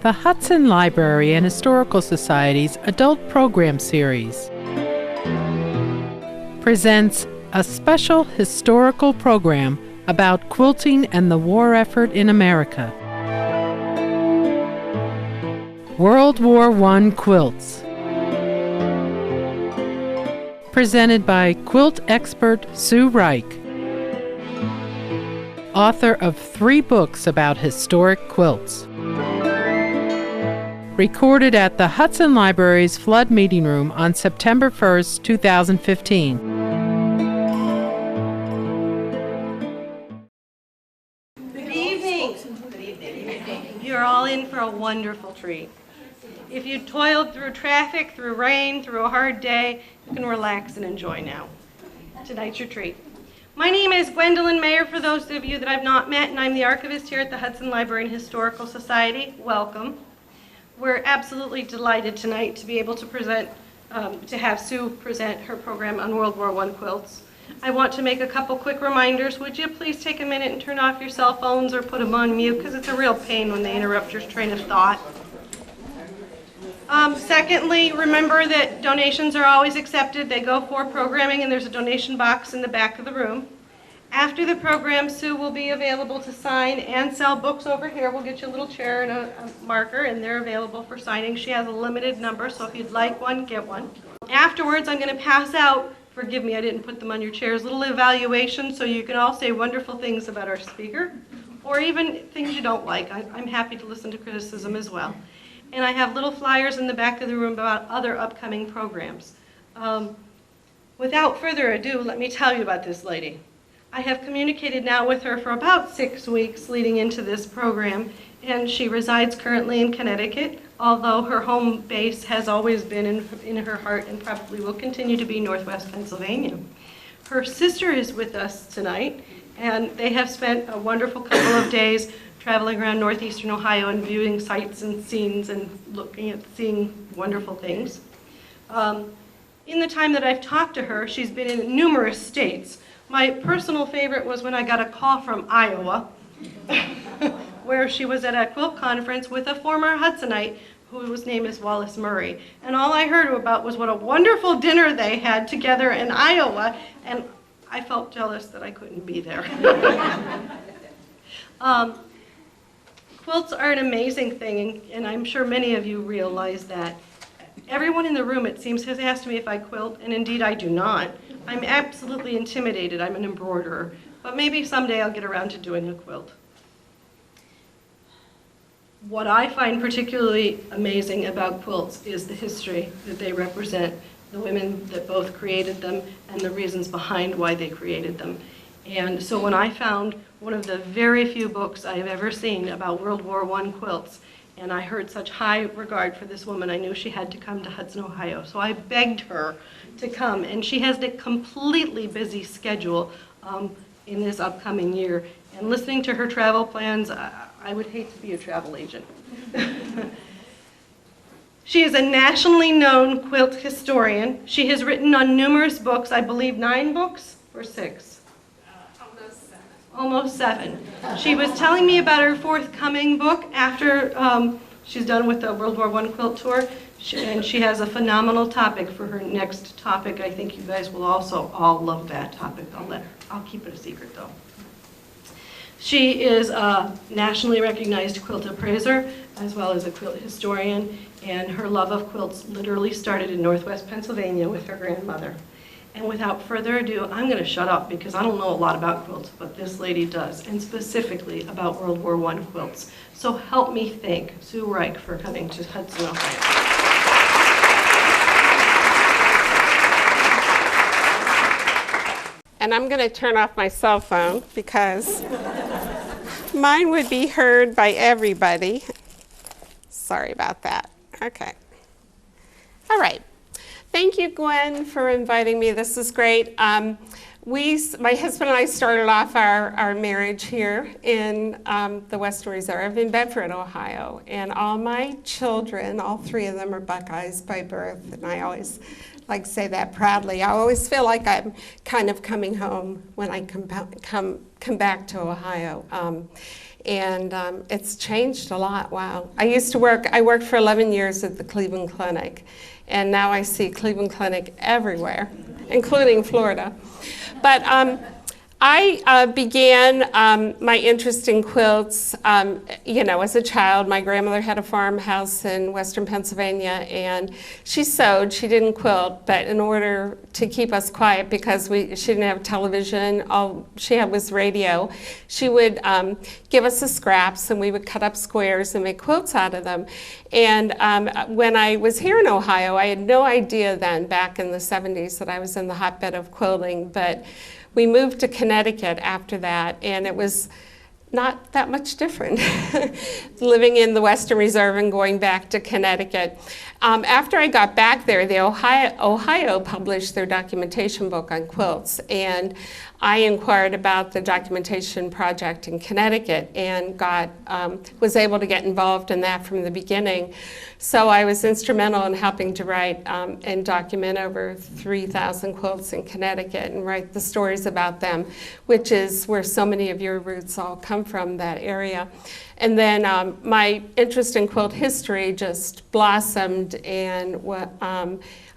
the Hudson Library and Historical Society's Adult Program Series presents a special historical program about quilting and the war effort in America. World War I Quilts. Presented by quilt expert Sue Reich, author of 3 books about historic quilts. Recorded at the Hudson Library's Flood Meeting Room on September 1st, 2015. Good evening. Good evening. You're all in for a wonderful treat. If you toiled through traffic, through rain, through a hard day, you can relax and enjoy now. Tonight's your treat. My name is Gwendolyn Mayer, for those of you that I've not met, and I'm the archivist here at the Hudson Library and Historical Society. Welcome. We're absolutely delighted tonight to be able to present, to have Sue present her program on World War I quilts. I want to make a couple quick reminders. Would you please take a minute and turn off your cell phones or put them on mute, because it's a real pain when they interrupt your train of thought. Secondly, remember that donations are always accepted. They go for programming, and there's a donation box in the back of the room. After the program, Sue will be available to sign and sell books over here. We'll get you a little chair and a marker, and they're available for signing. She has a limited number, so if you'd like one, get one. Afterwards, I'm going to pass out, forgive me, I didn't put them on your chairs, little evaluations so you can all say wonderful things about our speaker, or even things you don't like. I'm happy to listen to criticism as well. And I have little flyers in the back of the room about other upcoming programs. Without further ado, let me tell you about this lady. I have communicated now with her for about 6 weeks leading into this program, and she resides currently in Connecticut, although her home base has always been in her heart and probably will continue to be Northwest Pennsylvania. Her sister is with us tonight, and they have spent a wonderful couple of days traveling around northeastern Ohio and viewing sights and scenes and seeing wonderful things. In the time that I've talked to her, she's been in numerous states. My personal favorite was when I got a call from Iowa, where she was at a quilt conference with a former Hudsonite whose name is Wallace Murray. And all I heard about was what a wonderful dinner they had together in Iowa, and I felt jealous that I couldn't be there. Quilts are an amazing thing, and I'm sure many of you realize that. Everyone in the room, it seems, has asked me if I quilt, and indeed I do not. I'm absolutely intimidated. I'm an embroiderer, but maybe someday I'll get around to doing a quilt. What I find particularly amazing about quilts is the history that they represent, the women that both created them, and the reasons behind why they created them. And so when I found one of the very few books I have ever seen about World War I quilts, and I heard such high regard for this woman, I knew she had to come to Hudson, Ohio. So I begged her to come, and she has a completely busy schedule in this upcoming year. And listening to her travel plans, I would hate to be a travel agent. She is a nationally known quilt historian. She has written on numerous books, I believe 9 books or 6? Almost 7. She was telling me about her forthcoming book after she's done with the World War I quilt tour, and she has a phenomenal topic for her next topic. I think you guys will also all love that topic. I'll keep it a secret though. She is a nationally recognized quilt appraiser as well as a quilt historian, and her love of quilts literally started in Northwest Pennsylvania with her grandmother. And without further ado, I'm going to shut up because I don't know a lot about quilts, but this lady does, and specifically about World War I quilts. So help me thank Sue Reich for coming to Hudson, Ohio. And I'm going to turn off my cell phone because mine would be heard by everybody. Sorry about that. Okay. All right. Thank you, Gwen, for inviting me. This is great. My husband and I started off our marriage here in the Western Reserve in Bedford, Ohio. And all my children, all 3 of them are Buckeyes by birth, and I always like to say that proudly. I always feel like I'm kind of coming home when I come back to Ohio. And it's changed a lot. Wow. I worked for 11 years at the Cleveland Clinic, and now I see Cleveland Clinic everywhere, including Florida. But I began my interest in quilts, as a child. My grandmother had a farmhouse in western Pennsylvania, and she sewed. She didn't quilt, but in order to keep us quiet, because she didn't have television, all she had was radio, she would give us the scraps, and we would cut up squares and make quilts out of them. And when I was here in Ohio, I had no idea then, back in the 70s, that I was in the hotbed of quilting, but we moved to Connecticut after that, and it was not that much different living in the Western Reserve and going back to Connecticut. After I got back there, the Ohio published their documentation book on quilts, and I inquired about the documentation project in Connecticut and was able to get involved in that from the beginning. So I was instrumental in helping to write and document over 3,000 quilts in Connecticut and write the stories about them, which is where so many of your roots all come from, that area. And then my interest in quilt history just blossomed, and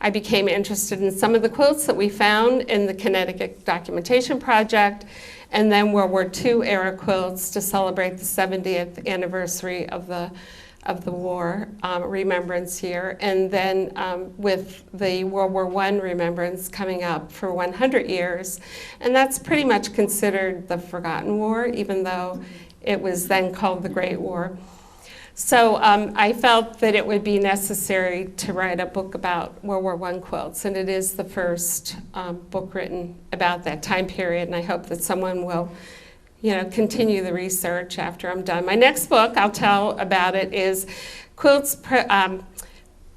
I became interested in some of the quilts that we found in the Connecticut Documentation Project, and then World War II era quilts to celebrate the 70th anniversary of the war remembrance year, and then with the World War I remembrance coming up for 100 years. And that's pretty much considered the forgotten war, even though it was then called the Great War. So I felt that it would be necessary to write a book about World War I quilts, and it is the first book written about that time period, and I hope that someone will continue the research after I'm done. My next book, I'll tell about it, is Quilts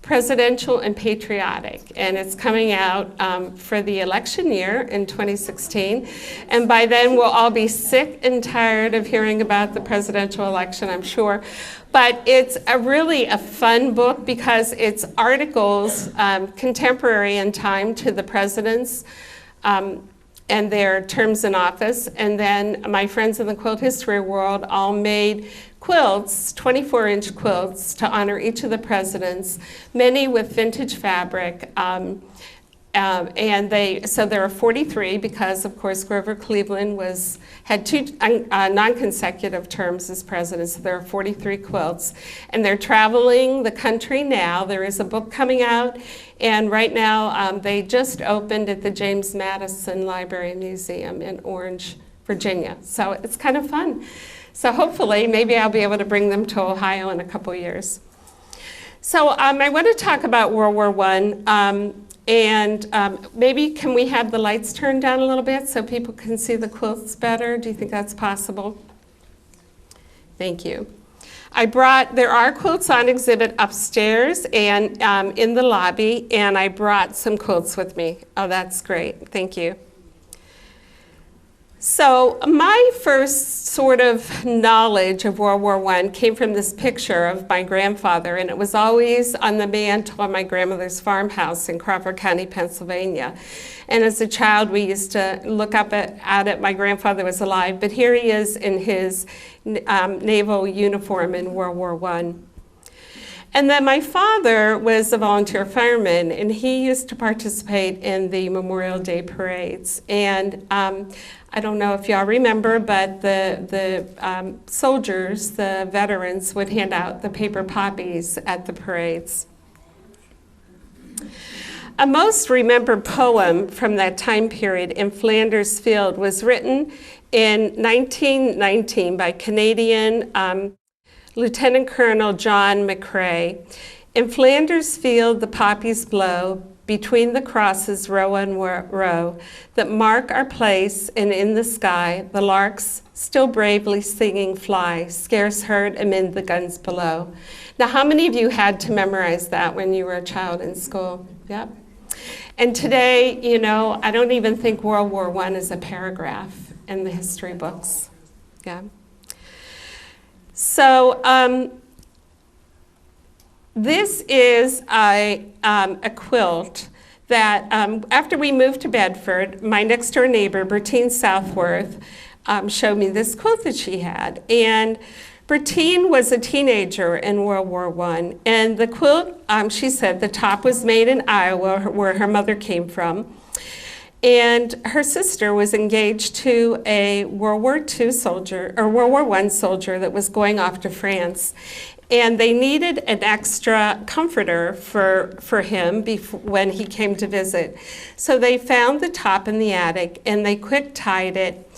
Presidential and Patriotic, and it's coming out for the election year in 2016, and by then we'll all be sick and tired of hearing about the presidential election, I'm sure. But it's really a fun book because it's articles contemporary in time to the presidents and their terms in office. And then my friends in the quilt history world all made quilts, 24-inch quilts, to honor each of the presidents, many with vintage fabric. So there are 43 because, of course, Grover Cleveland had two non-consecutive terms as president, so there are 43 quilts. And they're traveling the country now. There is a book coming out, and right now they just opened at the James Madison Library and Museum in Orange, Virginia. So it's kind of fun. So hopefully, maybe I'll be able to bring them to Ohio in a couple years. So I want to talk about World War I. And maybe can we have the lights turned down a little bit so people can see the quilts better? Do you think that's possible? Thank you. There are quilts on exhibit upstairs and in the lobby, and I brought some quilts with me. Oh, that's great. Thank you. So my first sort of knowledge of World War I came from this picture of my grandfather, and it was always on the mantle of my grandmother's farmhouse in Crawford County, Pennsylvania. And as a child, we used to look up at it. My grandfather was alive, but here he is in his naval uniform in World War I. And then my father was a volunteer fireman, and he used to participate in the Memorial Day parades. And I don't know if y'all remember, but the soldiers, the veterans, would hand out the paper poppies at the parades. A most remembered poem from that time period, In Flanders Field, was written in 1919 by Canadian Lieutenant Colonel John McCrae. In Flanders Field the poppies blow, between the crosses row on row, that mark our place, and in the sky the larks still bravely singing fly, scarce heard amid the guns below. Now, how many of you had to memorize that when you were a child in school? Yep. And today, I don't even think World War I is a paragraph in the history books. Yeah. So this is a quilt that after we moved to Bedford, my next door neighbor, Bertine Southworth, showed me this quilt that she had. And Bertine was a teenager in World War I, and the quilt, she said, the top was made in Iowa, where her mother came from. And her sister was engaged to a World War II soldier, or World War I soldier that was going off to France. And they needed an extra comforter for him when he came to visit. So they found the top in the attic, and they quick tied it.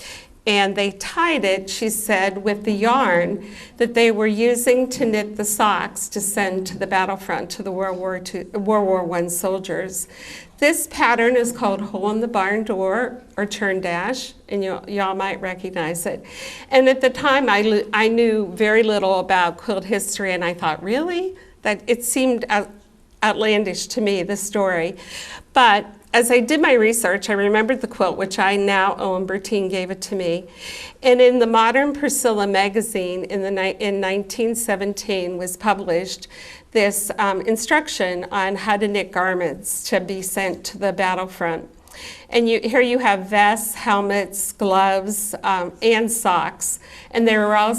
And they tied it, she said, with the yarn that they were using to knit the socks to send to the battlefront to the World War I soldiers. This pattern is called Hole in the Barn Door, or Turn Dash, and y'all might recognize it. And at the time, I knew very little about quilt history, and I thought, really? That it seemed outlandish to me, the story. But as I did my research, I remembered the quilt, which I now own. Bertine gave it to me. And in the Modern Priscilla magazine in 1917 was published this instruction on how to knit garments to be sent to the battlefront. And here you have vests, helmets, gloves, and socks. And they were all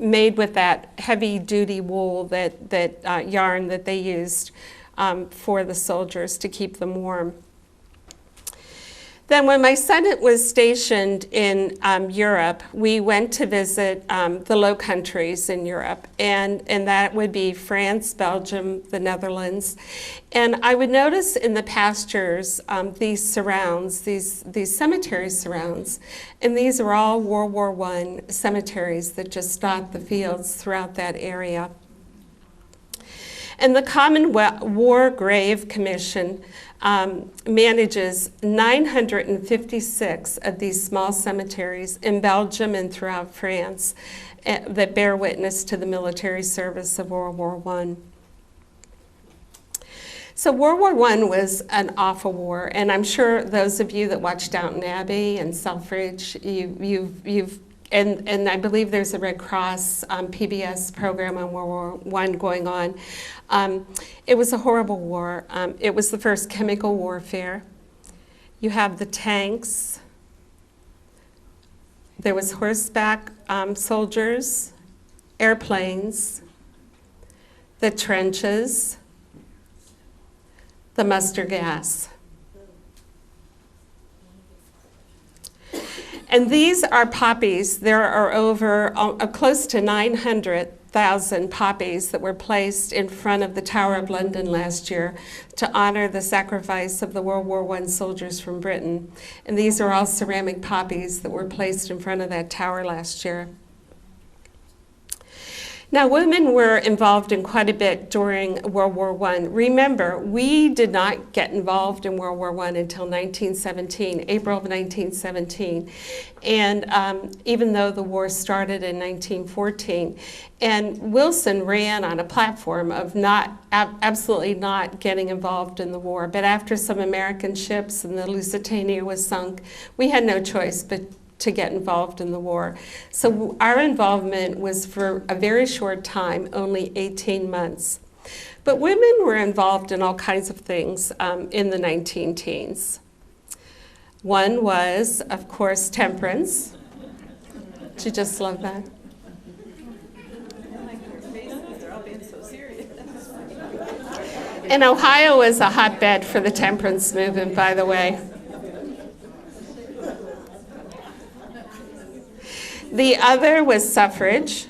made with that heavy-duty wool, that yarn that they used for the soldiers to keep them warm. Then when my son was stationed in Europe, we went to visit the Low Countries in Europe, and that would be France, Belgium, the Netherlands. And I would notice in the pastures these surrounds, these cemetery surrounds, and these are all World War I cemeteries that just dot the fields throughout that area. And the Common War Grave Commission manages 956 of these small cemeteries in Belgium and throughout France that bear witness to the military service of World War I. So World War I was an awful war, and I'm sure those of you that watched Downton Abbey and Selfridge, and I believe there's a Red Cross PBS program on World War I going on. It was a horrible war. It was the first chemical warfare. You have the tanks. There was horseback soldiers, airplanes, the trenches, the mustard gas. And these are poppies. There are over close to 900,000 poppies that were placed in front of the Tower of London last year to honor the sacrifice of the World War I soldiers from Britain. And these are all ceramic poppies that were placed in front of that tower last year. Now, women were involved in quite a bit during World War I. Remember, we did not get involved in World War I until 1917, April of 1917, and even though the war started in 1914. And Wilson ran on a platform of absolutely not getting involved in the war. But after some American ships and the Lusitania was sunk, we had no choice but to get involved in the war. So our involvement was for a very short time, only 18 months. But women were involved in all kinds of things in the 19-teens. One was, of course, temperance. Did you just love that? And Ohio is a hotbed for the temperance movement, by the way. The other was suffrage,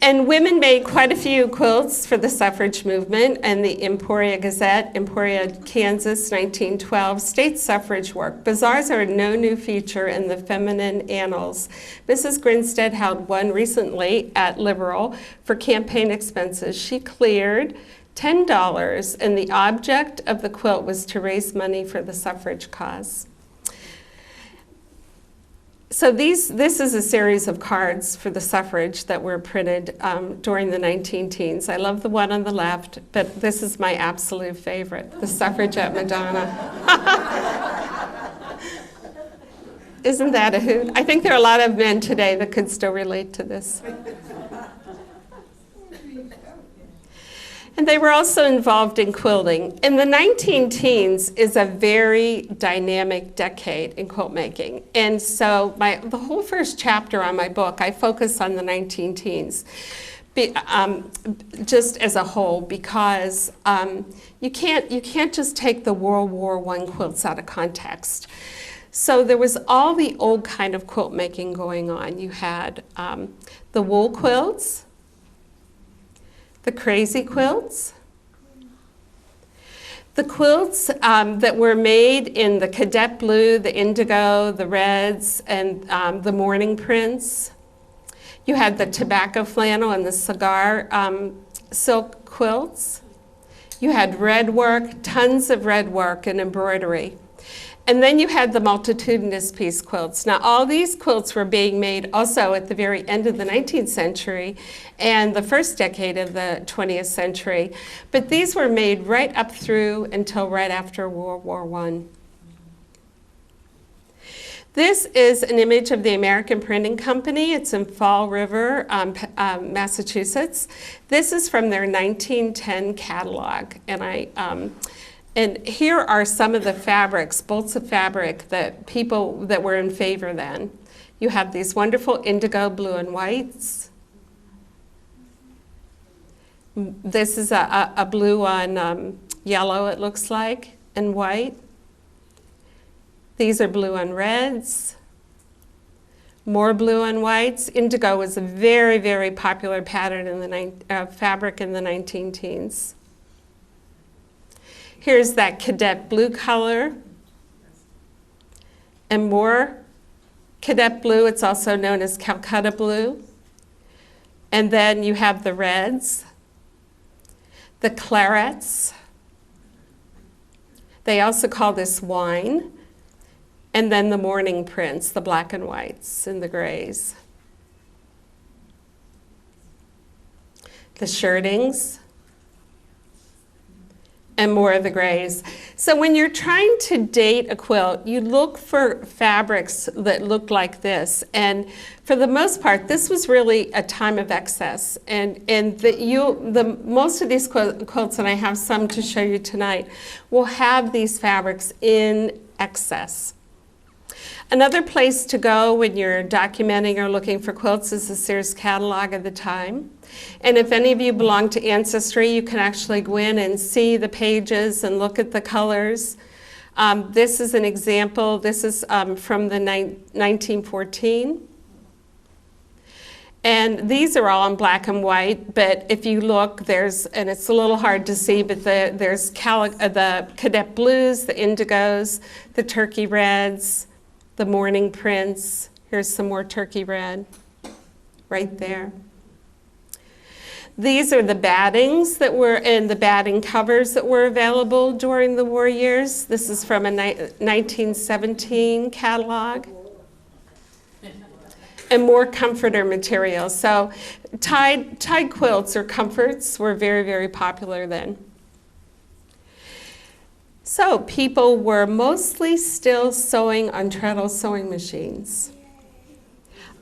and women made quite a few quilts for the suffrage movement and the Emporia Gazette, Emporia, Kansas, 1912, state suffrage work. Bazaars are no new feature in the feminine annals. Mrs. Grinstead held one recently at Liberal for campaign expenses. She cleared $10, and the object of the quilt was to raise money for the suffrage cause. So this is a series of cards for the suffrage that were printed during the 19-teens. I love the one on the left, but this is my absolute favorite, the Suffragette Madonna. Isn't that a hoot? I think there are a lot of men today that could still relate to this. And they were also involved in quilting. And the 19 teens is a very dynamic decade in quilt making. And so the whole first chapter on my book, I focus on the 19 teens. Just as a whole, because you can't just take the World War I quilts out of context. So there was all the old kind of quilt making going on. You had the wool quilts, the crazy quilts, the quilts that were made in the cadet blue, the indigo, the reds, and the morning prints. You had the tobacco flannel and the cigar silk quilts. You had red work, tons of red work and embroidery. And then you had the multitudinous piece quilts. Now, all these quilts were being made also at the very end of the 19th century and the first decade of the 20th century. But these were made right up through until right after World War I. This is an image of the American Printing Company. It's in Fall River, Massachusetts. This is from their 1910 catalog. And here are some of the fabrics, bolts of fabric that people that were in favor then. You have these wonderful indigo blue and whites. This is a blue on yellow, it looks like, and white. These are blue on reds. More blue on whites. Indigo was a very, very popular pattern in the fabric in the 19 teens. Here's that cadet blue color. And more cadet blue, it's also known as Calcutta blue. And then you have the reds, the clarets. They also call this wine. And then the morning prints, the black and whites and the grays. The shirtings. And more of the grays. So when you're trying to date a quilt, you look for fabrics that look like this. And for the most part, this was really a time of excess. And most of these quilts, and I have some to show you tonight, will have these fabrics in excess. Another place to go when you're documenting or looking for quilts is the Sears catalog of the time. And if any of you belong to Ancestry, you can actually go in and see the pages and look at the colors. This is an example. This is from the 1914. And these are all in black and white, but if you look, and it's a little hard to see, but there's the cadet blues, the indigos, the turkey reds, the morning prints. Here's some more turkey red right there. These are the battings that were in the batting covers that were available during the war years. This is from a 1917 catalog. And more comforter material. So tied quilts or comforts were very, very popular then. So people were mostly still sewing on treadle sewing machines.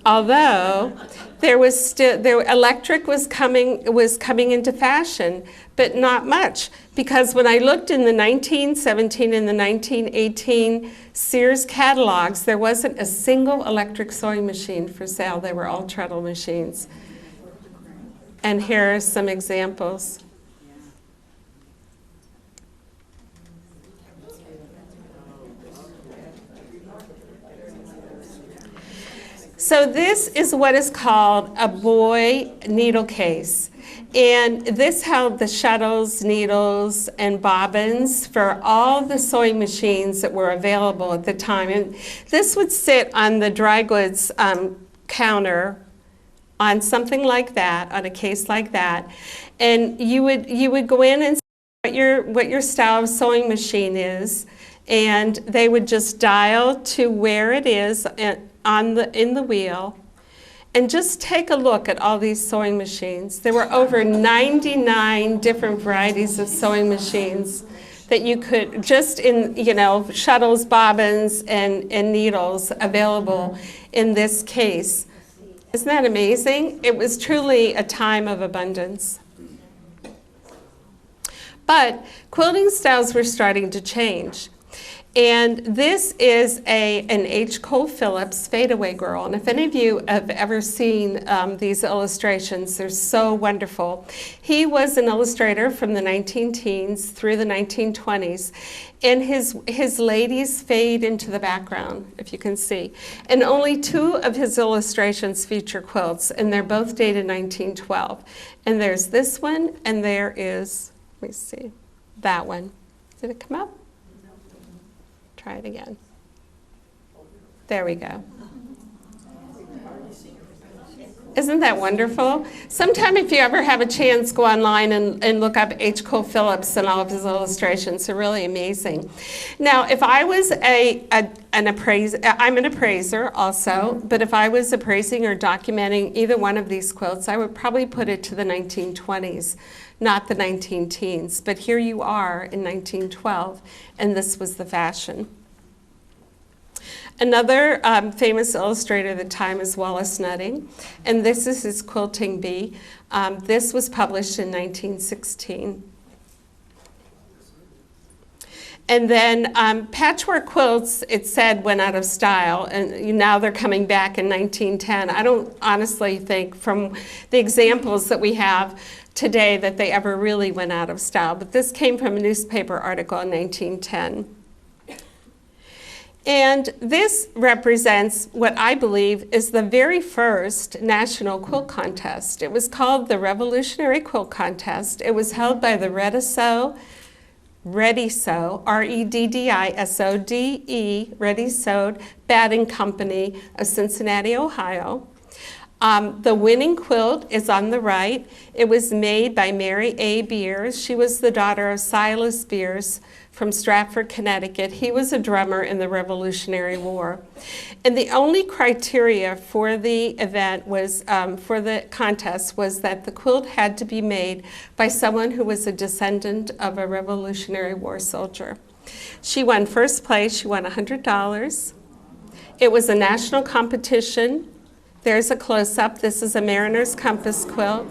Although electric was coming into fashion, but not much, because when I looked in the 1917 and the 1918 Sears catalogs, there wasn't a single electric sewing machine for sale. They were all treadle machines. And here are some examples. So this is what is called a boy needle case. And this held the shuttles, needles, and bobbins for all the sewing machines that were available at the time. And this would sit on the dry goods counter on something like that, on a case like that. And you would go in and see what your style of sewing machine is, and they would just dial to where it is in the wheel, and just take a look at all these sewing machines. There were over 99 different varieties of sewing machines that you could, just in, shuttles, bobbins, and needles available in this case. Isn't that amazing? It was truly a time of abundance. But quilting styles were starting to change. And this is an H. Cole Phillips fadeaway girl. And if any of you have ever seen these illustrations, they're so wonderful. He was an illustrator from the 19-teens through the 1920s. And his ladies fade into the background, if you can see. And only 2 of his illustrations feature quilts, and they're both dated 1912. And there's this one, and there is, let me see, that one. Did it come up? Try it again. There we go. Isn't that wonderful? Sometime if you ever have a chance, go online and look up H. Cole Phillips and all of his illustrations. They're really amazing. Now, if I was an appraiser, I'm an appraiser also, but if I was appraising or documenting either one of these quilts, I would probably put it to the 1920s, not the 19-teens. But here you are in 1912, and this was the fashion. Another famous illustrator at the time is Wallace Nutting, and this is his Quilting Bee. This was published in 1916. And then patchwork quilts, it said, went out of style, and now they're coming back in 1910. I don't honestly think from the examples that we have today that they ever really went out of style, but this came from a newspaper article in 1910. And this represents what I believe is the very first national quilt contest. It was called the Revolutionary Quilt Contest. It was held by the Ready Sew, R-E-D-D-I-S-O-D-E, Ready Sewed Batting Company of Cincinnati, Ohio. The winning quilt is on the right. It was made by Mary A. Beers. She was the daughter of Silas Beers from Stratford, Connecticut. He was a drummer in the Revolutionary War. And the only criteria for the event was, for the contest, was that the quilt had to be made by someone who was a descendant of a Revolutionary War soldier. She won first place. She won $100. It was a national competition. There's a close-up. This is a Mariner's Compass quilt.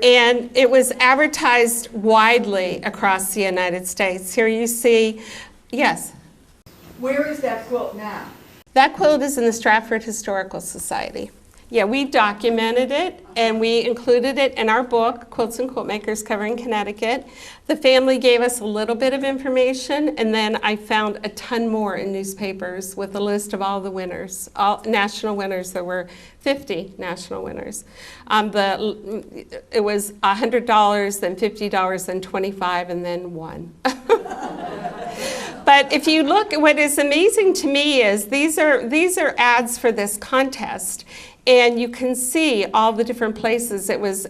And it was advertised widely across the United States. Here you see, yes? Where is that quilt now? That quilt is in the Stratford Historical Society. Yeah, we documented it, and we included it in our book, Quilts and Quilt Makers Covering Connecticut. The family gave us a little bit of information, and then I found a ton more in newspapers with a list of all the winners, all national winners. There were 50 national winners. It was $100, then $50, then $25, and then one. But if you look, what is amazing to me is these are ads for this contest. And you can see all the different places. It was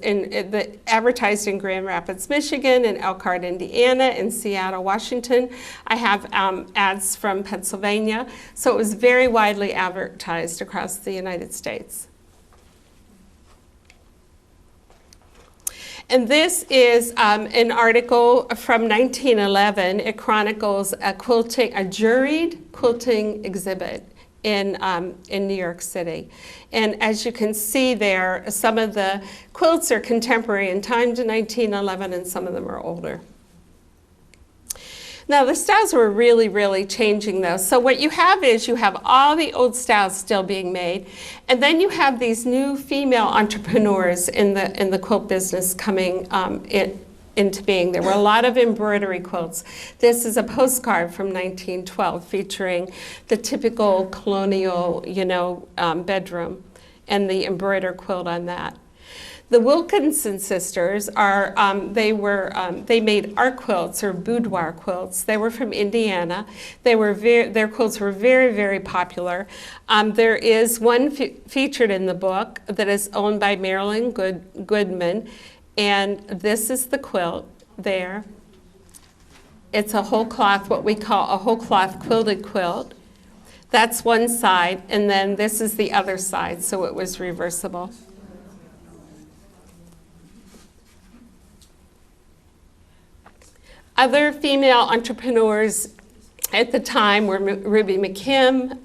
advertised in Grand Rapids, Michigan, in Elkhart, Indiana, in Seattle, Washington. I have ads from Pennsylvania. So it was very widely advertised across the United States. And this is an article from 1911. It chronicles a juried quilting exhibit in New York City. And as you can see there, some of the quilts are contemporary in time to 1911, and some of them are older. Now, the styles were really, really changing, though. So what you have is you have all the old styles still being made, and then you have these new female entrepreneurs in the quilt business coming into being. There were a lot of embroidery quilts. This is a postcard from 1912 featuring the typical colonial, bedroom and the embroidered quilt on that. The Wilkinson sisters are, they made art quilts or boudoir quilts. They were from Indiana. Their quilts were very, very popular. There is one featured in the book that is owned by Marilyn Goodman, and this is the quilt there. It's a whole cloth, what we call a whole cloth quilted quilt. That's one side, and then this is the other side, so it was reversible. Other female entrepreneurs at the time were Ruby McKim,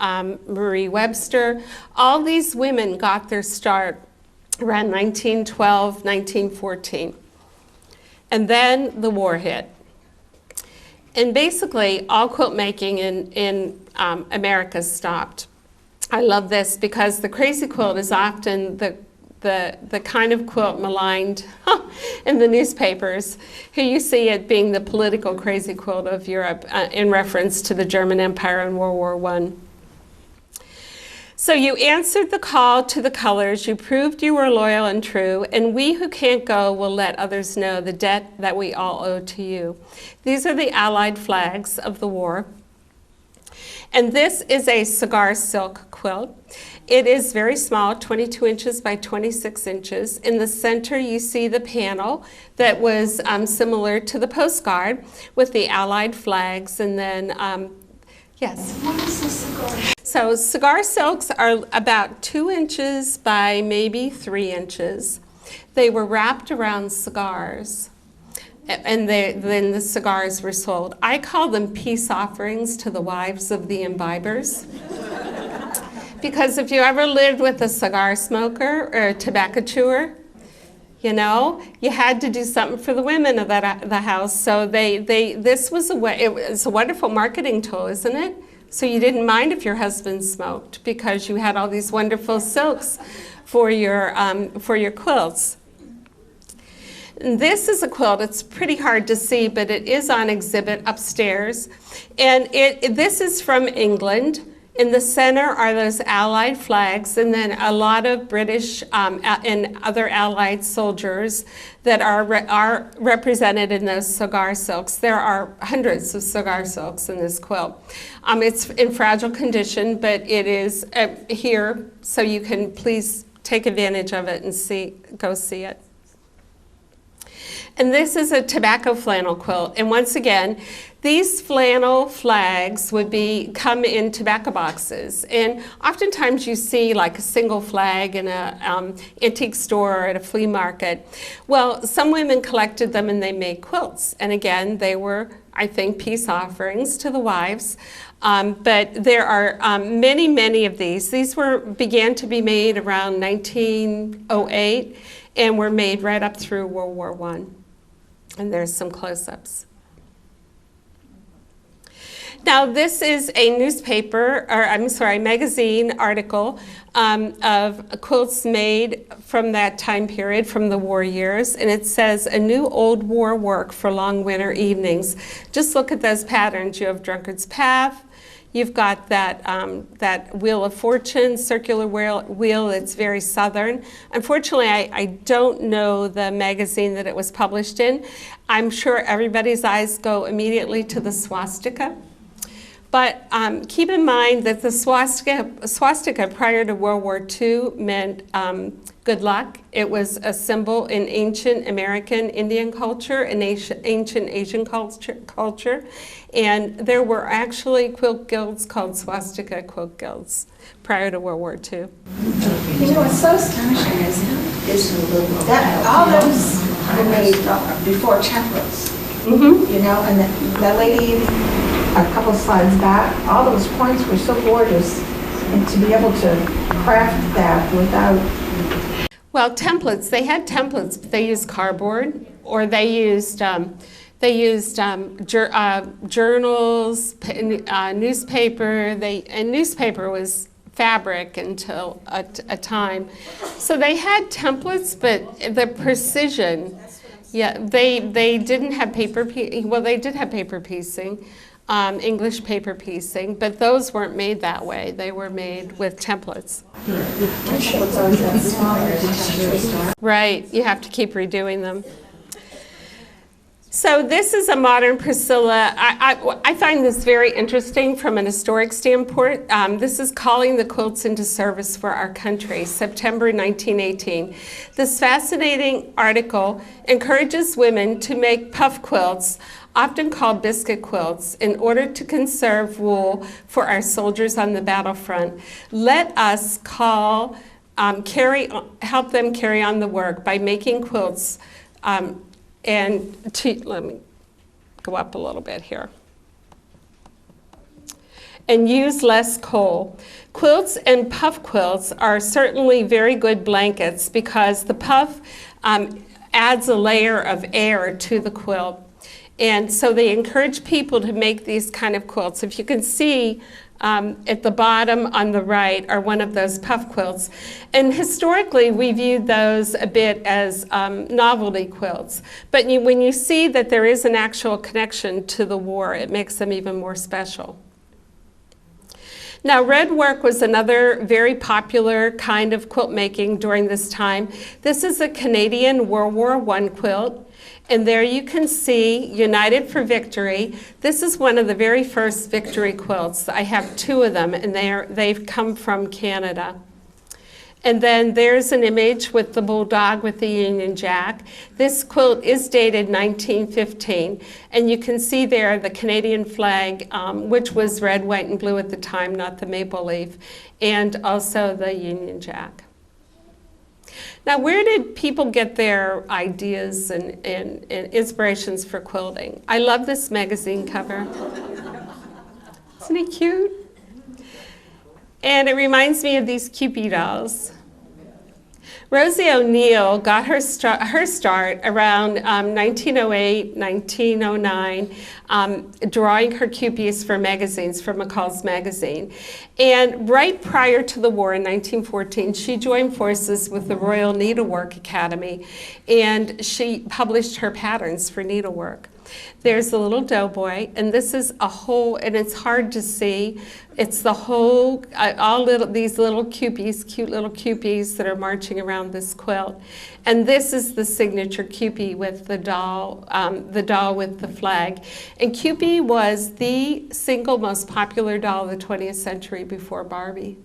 Marie Webster. All these women got their start around 1912, 1914. And then the war hit. And basically, all quilt making in America stopped. I love this because the crazy quilt is often the kind of quilt maligned in the newspapers. Here you see it being the political crazy quilt of Europe in reference to the German Empire in World War I. So you answered the call to the colors, you proved you were loyal and true, and we who can't go will let others know the debt that we all owe to you. These are the Allied flags of the war. And this is a cigar silk quilt. It is very small, 22 inches by 26 inches. In the center, you see the panel that was similar to the postcard with the Allied flags, and then yes. What is a cigar? So cigar silks are about 2 inches by maybe 3 inches. They were wrapped around cigars, and then the cigars were sold. I call them peace offerings to the wives of the imbibers. Because if you ever lived with a cigar smoker or a tobacco chewer, you know, you had to do something for the women of the house. So this was it was a wonderful marketing tool, isn't it? So you didn't mind if your husband smoked because you had all these wonderful silks for your quilts. And this is a quilt. It's pretty hard to see, but it is on exhibit upstairs. And this is from England. In the center are those Allied flags, and then a lot of British and other Allied soldiers that are represented in those cigar silks. There are hundreds of cigar silks in this quilt. It's in fragile condition, but it is here, so you can please take advantage of it and go see it. And this is a tobacco flannel quilt. And once again, these flannel flags would come in tobacco boxes. And oftentimes you see like a single flag in an antique store or at a flea market. Well, some women collected them and they made quilts. And again, they were, I think, peace offerings to the wives. But there are many, many of these. These began to be made around 1908 and were made right up through World War I. And there's some close-ups. Now, this is a magazine article of quilts made from that time period, from the war years, and it says, a new old war work for long winter evenings. Just look at those patterns. You have Drunkard's Path. You've got that Wheel of Fortune, circular wheel that's very southern. Unfortunately, I don't know the magazine that it was published in. I'm sure everybody's eyes go immediately to the swastika. But keep in mind that the swastika prior to World War II meant good luck. It was a symbol in ancient American Indian culture and ancient Asian culture. And there were actually quilt guilds called swastika quilt guilds prior to World War II. You know, what's so astonishing is that all those were made before templates. Mm-hmm. You know, and that lady, a couple slides back, all those points were so gorgeous. And to be able to craft that without... Well, templates, they had templates, but they used cardboard, or they used journals, newspaper, and newspaper was fabric until a time. So they had templates, but the precision, yeah, they didn't have paper, well, they did have paper piecing, English paper piecing, but those weren't made that way. They were made with templates. Right, you have to keep redoing them. So this is a modern Priscilla. I find this very interesting from an historic standpoint. This is Calling the Quilts into Service for Our Country, September 1918. This fascinating article encourages women to make puff quilts, often called biscuit quilts, in order to conserve wool for our soldiers on the battlefront. Let us help them carry on the work by making quilts. Let me go up a little bit here. and use less coal. Quilts and puff quilts are certainly very good blankets because the puff adds a layer of air to the quilt. And so they encourage people to make these kind of quilts. If you can see at the bottom on the right are one of those puff quilts. And historically, we viewed those a bit as novelty quilts. But when you see that there is an actual connection to the war, it makes them even more special. Now, red work was another very popular kind of quilt making during this time. This is a Canadian World War I quilt. And there you can see United for Victory. This is one of the very first victory quilts. I have two of them, and they've come from Canada. And then there's an image with the bulldog with the Union Jack. This quilt is dated 1915, and you can see there the Canadian flag, which was red, white, and blue at the time, not the maple leaf, and also the Union Jack. Now, where did people get their ideas and inspirations for quilting? I love this magazine cover. Isn't it cute? And it reminds me of these Cupid dolls. Rosie O'Neill got her start around 1908, 1909, drawing her Cupies for magazines, for McCall's Magazine. And right prior to the war in 1914, she joined forces with the Royal Needlework Academy, and she published her patterns for needlework. There's the little doughboy, and this is a whole, and it's hard to see. It's the whole, these little Cupies, cute little Cupies that are marching around this quilt. And this is the signature Cupie with the doll with the flag. And Cupie was the single most popular doll of the 20th century before Barbie.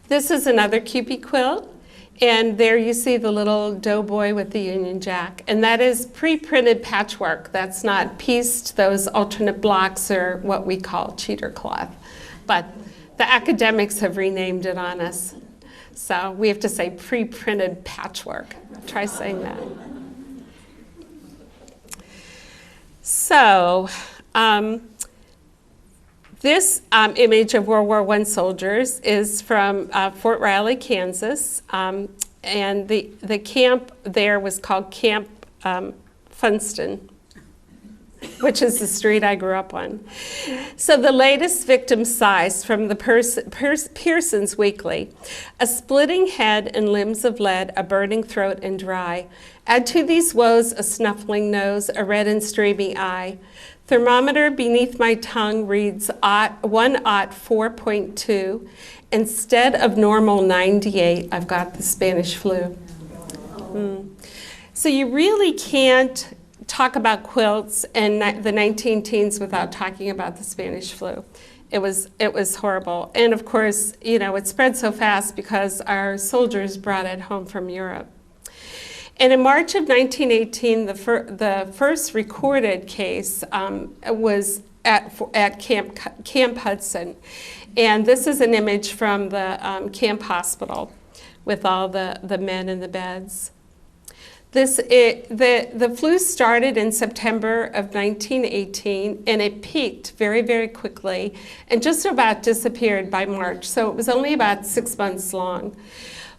This is another Cupie quilt. And there you see the little doughboy with the Union Jack. And that is pre-printed patchwork. That's not pieced. Those alternate blocks are what we call cheater cloth. But the academics have renamed it on us. So we have to say pre-printed patchwork. Try saying that. So this image of World War I soldiers is from Fort Riley, Kansas, and the camp there was called Camp Funston, which is the street I grew up on. So the latest victim size from the Pearson's Weekly: a splitting head and limbs of lead, a burning throat and dry. Add to these woes a snuffling nose, a red and streamy eye. Thermometer beneath my tongue reads 104.2. Instead of normal 98, I've got the Spanish flu. So you really can't talk about quilts in the 19-teens without talking about the Spanish flu. It was horrible. And of course, you know, it spread so fast because our soldiers brought it home from Europe. And in March of 1918, the first recorded case was at Camp Hudson. And this is an image from the camp hospital with all the men in the beds. The flu started in September of 1918, and it peaked very, very quickly and just about disappeared by March. So it was only about 6 months long.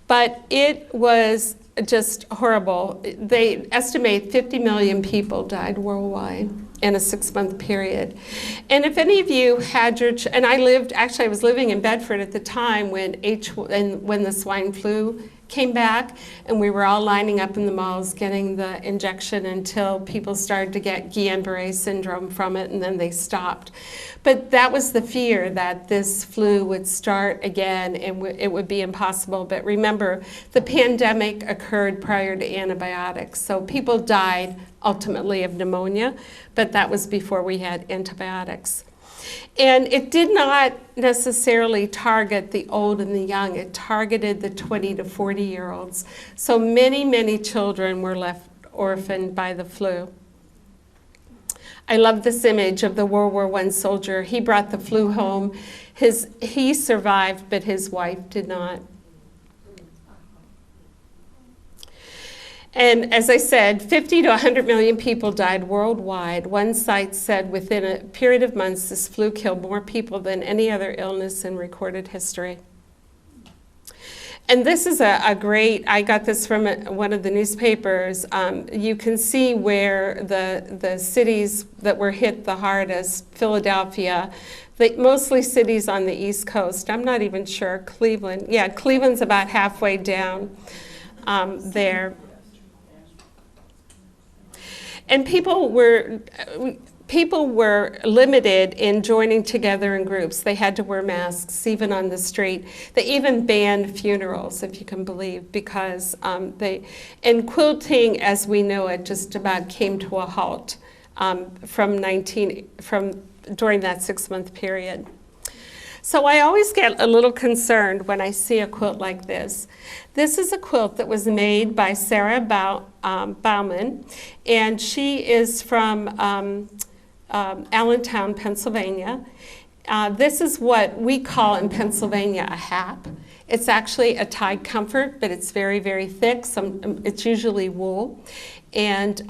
But it was just horrible. They estimate 50 million people died worldwide in a 6-month period. And if any of you had your, and I was living in Bedford at the time when the swine flu came back, and we were all lining up in the malls getting the injection until people started to get Guillain-Barré syndrome from it, and then they stopped. But that was the fear, that this flu would start again and it would be impossible. But remember, the pandemic occurred prior to antibiotics, so people died ultimately of pneumonia, but that was before we had antibiotics. And it did not necessarily target the old and the young. It targeted the 20 to 40-year-olds. So many, many children were left orphaned by the flu. I love this image of the World War I soldier. He brought the flu home. He survived, but his wife did not. And as I said, 50 to 100 million people died worldwide. One site said within a period of months, this flu killed more people than any other illness in recorded history. And this is a great, I got this from one of the newspapers. You can see where the cities that were hit the hardest, Philadelphia, mostly cities on the East Coast. I'm not even sure, Cleveland. Yeah, Cleveland's about halfway down there. And people were limited in joining together in groups. They had to wear masks, even on the street. They even banned funerals, if you can believe, because and quilting, as we know it, just about came to a halt during that 6-month period. So I always get a little concerned when I see a quilt like this. This is a quilt that was made by Sarah Bauman, and she is from Allentown, Pennsylvania. This is what we call in Pennsylvania a hap. It's actually a tied comfort, but it's very, very thick. It's usually wool. And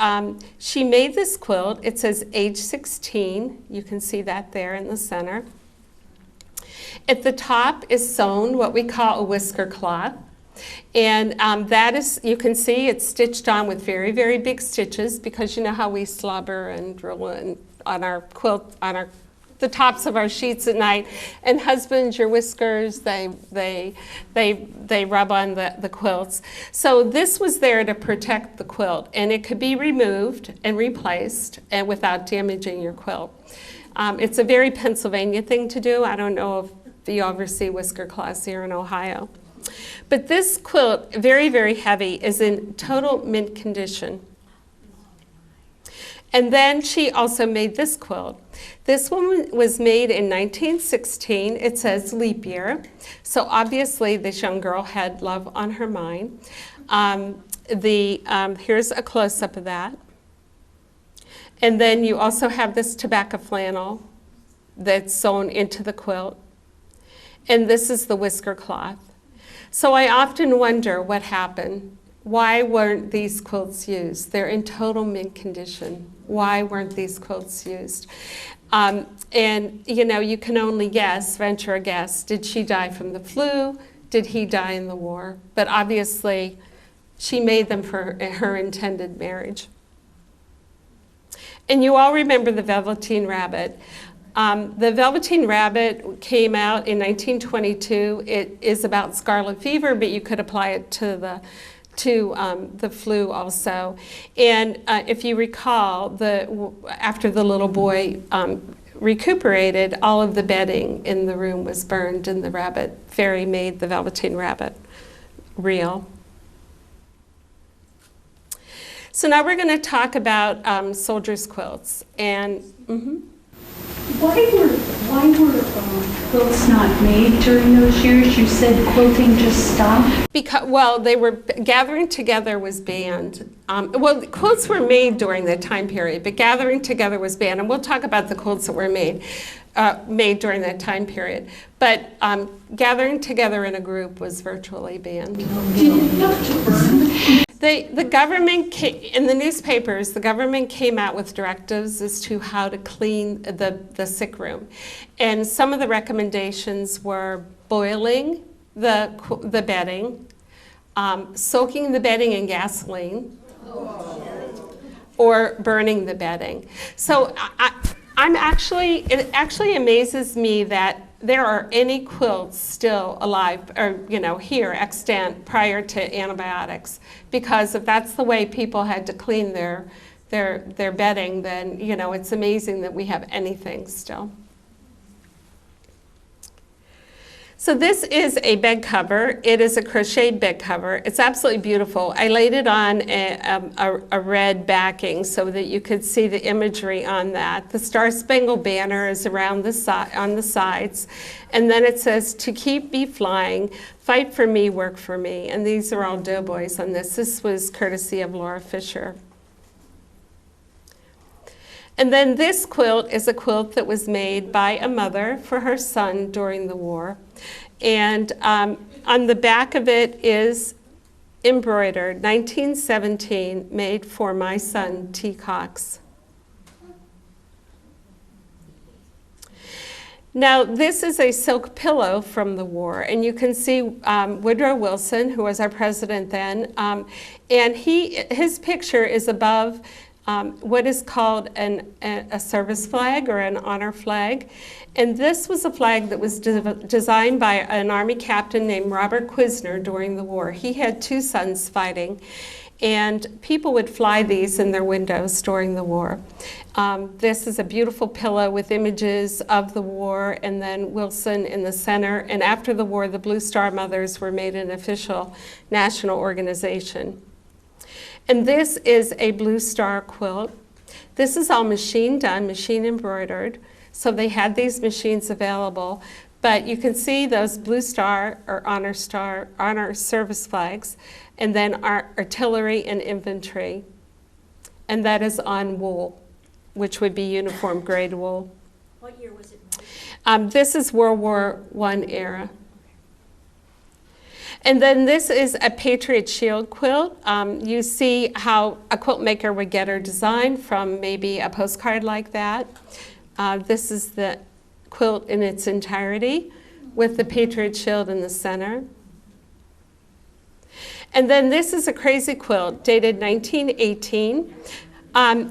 she made this quilt. It says age 16. You can see that there in the center. At the top is sewn what we call a whisker cloth. And that is, you can see it's stitched on with very, very big stitches, because you know how we slobber and drill on our quilt, on the tops of our sheets at night. And husbands, your whiskers, they rub on the quilts. So this was there to protect the quilt, and it could be removed and replaced and without damaging your quilt. It's a very Pennsylvania thing to do. I don't know if you ever see whisker cloths here in Ohio. But this quilt, very, very heavy, is in total mint condition. And then she also made this quilt. This one was made in 1916. It says leap year. So obviously this young girl had love on her mind. Here's a close-up of that. And then you also have this tobacco flannel that's sewn into the quilt. And this is the whisker cloth. So I often wonder what happened. Why weren't these quilts used? They're in total mint condition. Why weren't these quilts used? And you know, you can only guess, venture a guess. Did she die from the flu? Did he die in the war? But obviously, she made them for her intended marriage. And you all remember the Velveteen Rabbit. The Velveteen Rabbit came out in 1922. It is about scarlet fever, but you could apply it to the flu also. And if you recall, after the little boy recuperated, all of the bedding in the room was burned, and the rabbit fairy made the Velveteen Rabbit real. So now we're going to talk about soldiers' quilts. And why were quilts not made during those years? You said quilting just stopped? Because, well, they were gathering together was banned. Well, quilts were made during that time period, but gathering together was banned. And we'll talk about the quilts that were made during that time period. But gathering together in a group was virtually banned. Did it have to burn? The government, in the newspapers, the government came out with directives as to how to clean the sick room. And some of the recommendations were boiling the bedding, soaking the bedding in gasoline, or burning the bedding. So it actually amazes me that there are any quilts still alive, or here extant prior to antibiotics, because if that's the way people had to clean their bedding, then it's amazing that we have anything still. So this is a bed cover. It is a crocheted bed cover. It's absolutely beautiful. I laid it on a red backing so that you could see the imagery on that. The Star Spangled Banner is around on the sides. And then it says, "To keep me flying, fight for me, work for me." And these are all doughboys on this. This was courtesy of Laura Fisher. And then this quilt is a quilt that was made by a mother for her son during the war. And on the back of it is embroidered, 1917, made for my son, T. Cox. Now, this is a silk pillow from the war, and you can see Woodrow Wilson, who was our president then, and his picture is above what is called a service flag or an honor flag. And this was a flag that was designed by an Army captain named Robert Quisner during the war. He had 2 sons fighting, and people would fly these in their windows during the war. This is a beautiful pillow with images of the war, and then Wilson in the center. And after the war, the Blue Star Mothers were made an official national organization. And this is a Blue Star quilt. This is all machine done, machine embroidered. So they had these machines available. But you can see those Blue Star or Honor service flags, and then our artillery and infantry. And that is on wool, which would be uniform grade wool. What year was it made? This is World War I era. And then this is a Patriot Shield quilt. You see how a quilt maker would get her design from maybe a postcard like that. This is the quilt in its entirety with the Patriot Shield in the center. And then this is a crazy quilt dated 1918.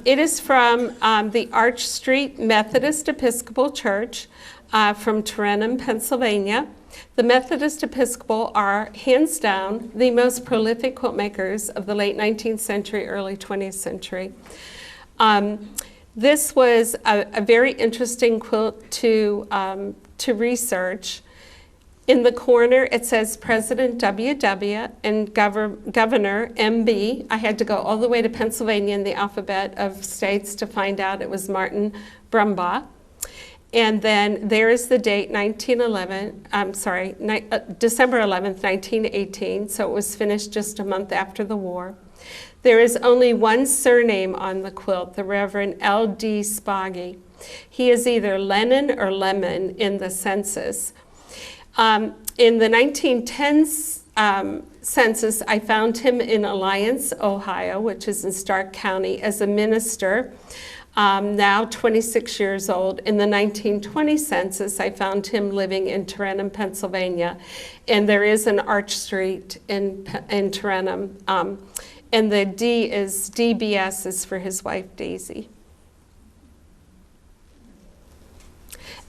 It is from the Arch Street Methodist Episcopal Church from Turenum, Pennsylvania. The Methodist Episcopal are, hands down, the most prolific quilt makers of the late 19th century, early 20th century. This was a very interesting quilt to research. In the corner, it says President W.W. and Governor M.B. I had to go all the way to Pennsylvania in the alphabet of states to find out it was Martin Brumbaugh. And then there is the date, December 11th, 1918, so it was finished just a month after the war. There is only one surname on the quilt, the Reverend L.D. Spoggy. He is either Lenin or Lemon in the census. In the 1910s census, I found him in Alliance, Ohio, which is in Stark County, as a minister. Now 26 years old. In the 1920 census, I found him living in Turenum, Pennsylvania, and there is an Arch Street in Turenum, and the DBS is for his wife, Daisy.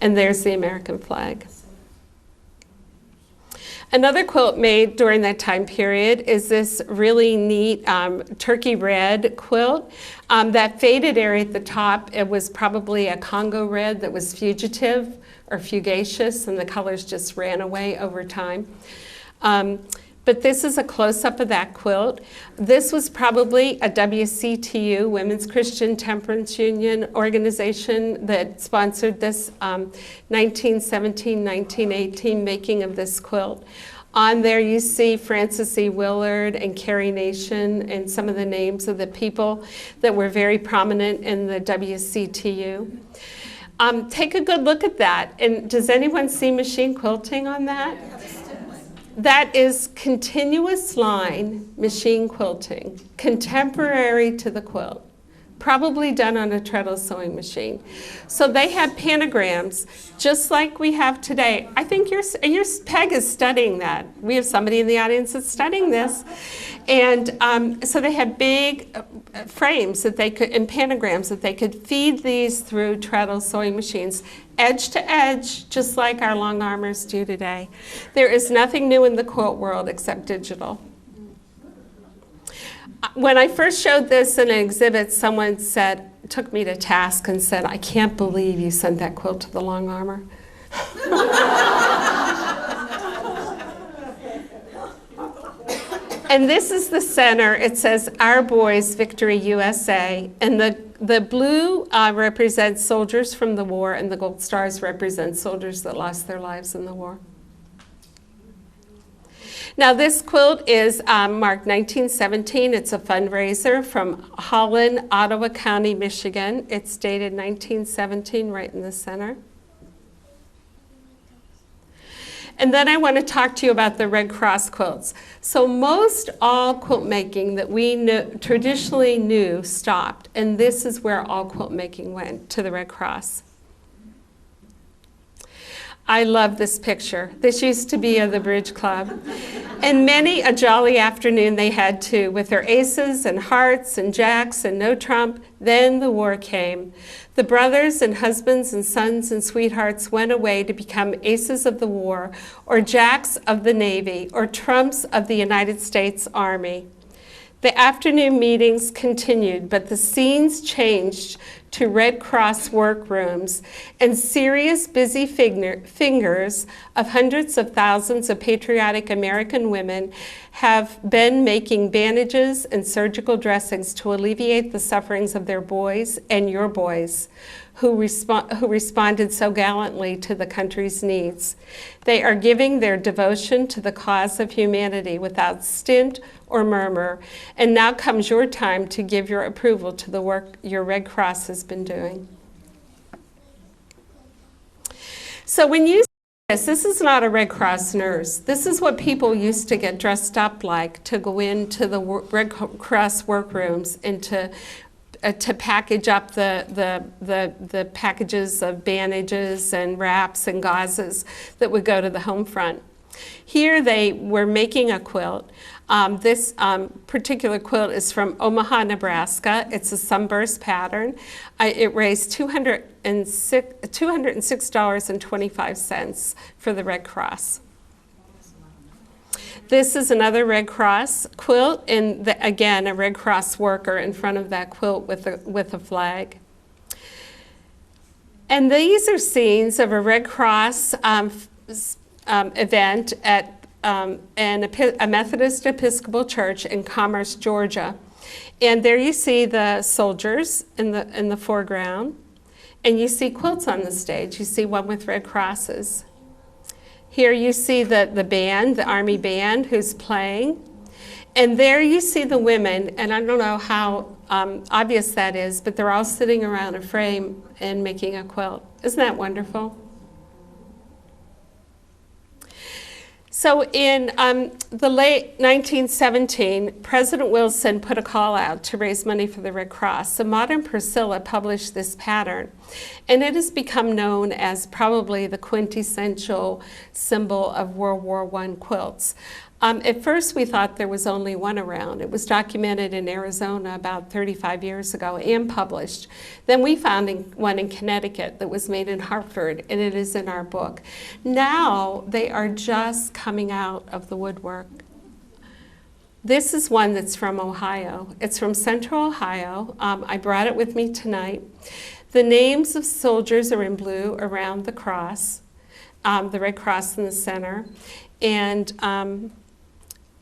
And there's the American flag. Another quilt made during that time period is this really neat turkey red quilt. That faded area at the top, it was probably a Congo red that was fugitive or fugacious, and the colors just ran away over time. But this is a close-up of that quilt. This was probably a WCTU, Women's Christian Temperance Union organization, that sponsored this 1917-1918 making of this quilt. On there you see Frances E. Willard and Carrie Nation and some of the names of the people that were very prominent in the WCTU. Take a good look at that. And does anyone see machine quilting on that? That is continuous line machine quilting, contemporary to the quilt, probably done on a treadle sewing machine. So they had pentagrams, just like we have today. I think your Peg is studying that. We have somebody in the audience that's studying this. And so they had big frames that they could, and pentagrams that they could feed these through treadle sewing machines, edge to edge, just like our long armors do today. There is nothing new in the quilt world except digital. When I first showed this in an exhibit, someone took me to task and said, "I can't believe you sent that quilt to the long armor." And this is the center. It says, "Our Boys, Victory USA." And the blue represents soldiers from the war, and the gold stars represent soldiers that lost their lives in the war. Now this quilt is marked 1917. It's a fundraiser from Holland, Ottawa County, Michigan. It's dated 1917, right in the center. And then I want to talk to you about the Red Cross quilts. So most all quilt making that we traditionally knew stopped, and this is where all quilt making went, to the Red Cross. I love this picture. This used to be of the Bridge Club. And many a jolly afternoon they had too, with their aces and hearts and jacks and no trump. Then the war came. The brothers and husbands and sons and sweethearts went away to become aces of the war, or jacks of the Navy, or trumps of the United States Army. The afternoon meetings continued, but the scenes changed to Red Cross workrooms, and serious, busy fingers of hundreds of thousands of patriotic American women have been making bandages and surgical dressings to alleviate the sufferings of their boys and your boys, who responded so gallantly to the country's needs. They are giving their devotion to the cause of humanity without stint or murmur, and now comes your time to give your approval to the work your Red Cross has been doing. So when you see this is not a Red Cross nurse. This is what people used to get dressed up like to go into the Red Cross workrooms and to package up the packages of bandages and wraps and gauzes that would go to the home front. Here they were making a quilt. This particular quilt is from Omaha, Nebraska. It's a sunburst pattern. It raised $206.25 for the Red Cross. This is another Red Cross quilt, and again, a Red Cross worker in front of that quilt with a flag. And these are scenes of a Red Cross event at a Methodist Episcopal Church in Commerce, Georgia. And there you see the soldiers in the foreground, and you see quilts on the stage. You see one with Red Crosses. Here you see the band, the Army band, who's playing. And there you see the women, and I don't know how obvious that is, but they're all sitting around a frame and making a quilt. Isn't that wonderful? So in the late 1917, President Wilson put a call out to raise money for the Red Cross. So Modern Priscilla published this pattern, and it has become known as probably the quintessential symbol of World War I quilts. At first, we thought there was only one around. It was documented in Arizona about 35 years ago and published. Then we found one in Connecticut that was made in Hartford, and it is in our book. Now, they are just coming out of the woodwork. This is one that's from Ohio. It's from Central Ohio. I brought it with me tonight. The names of soldiers are in blue around the cross, the Red Cross in the center. And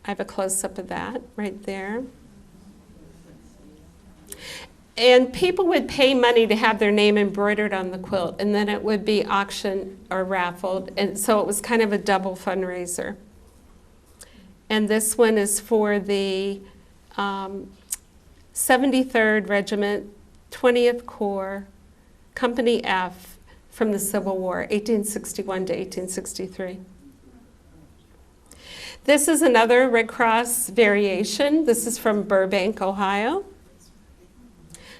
I have a close-up of that right there. And people would pay money to have their name embroidered on the quilt, and then it would be auctioned or raffled, and so it was kind of a double fundraiser. And this one is for the 73rd Regiment, 20th Corps, Company F, from the Civil War, 1861 to 1863. This is another Red Cross variation. This is from Burbank, Ohio.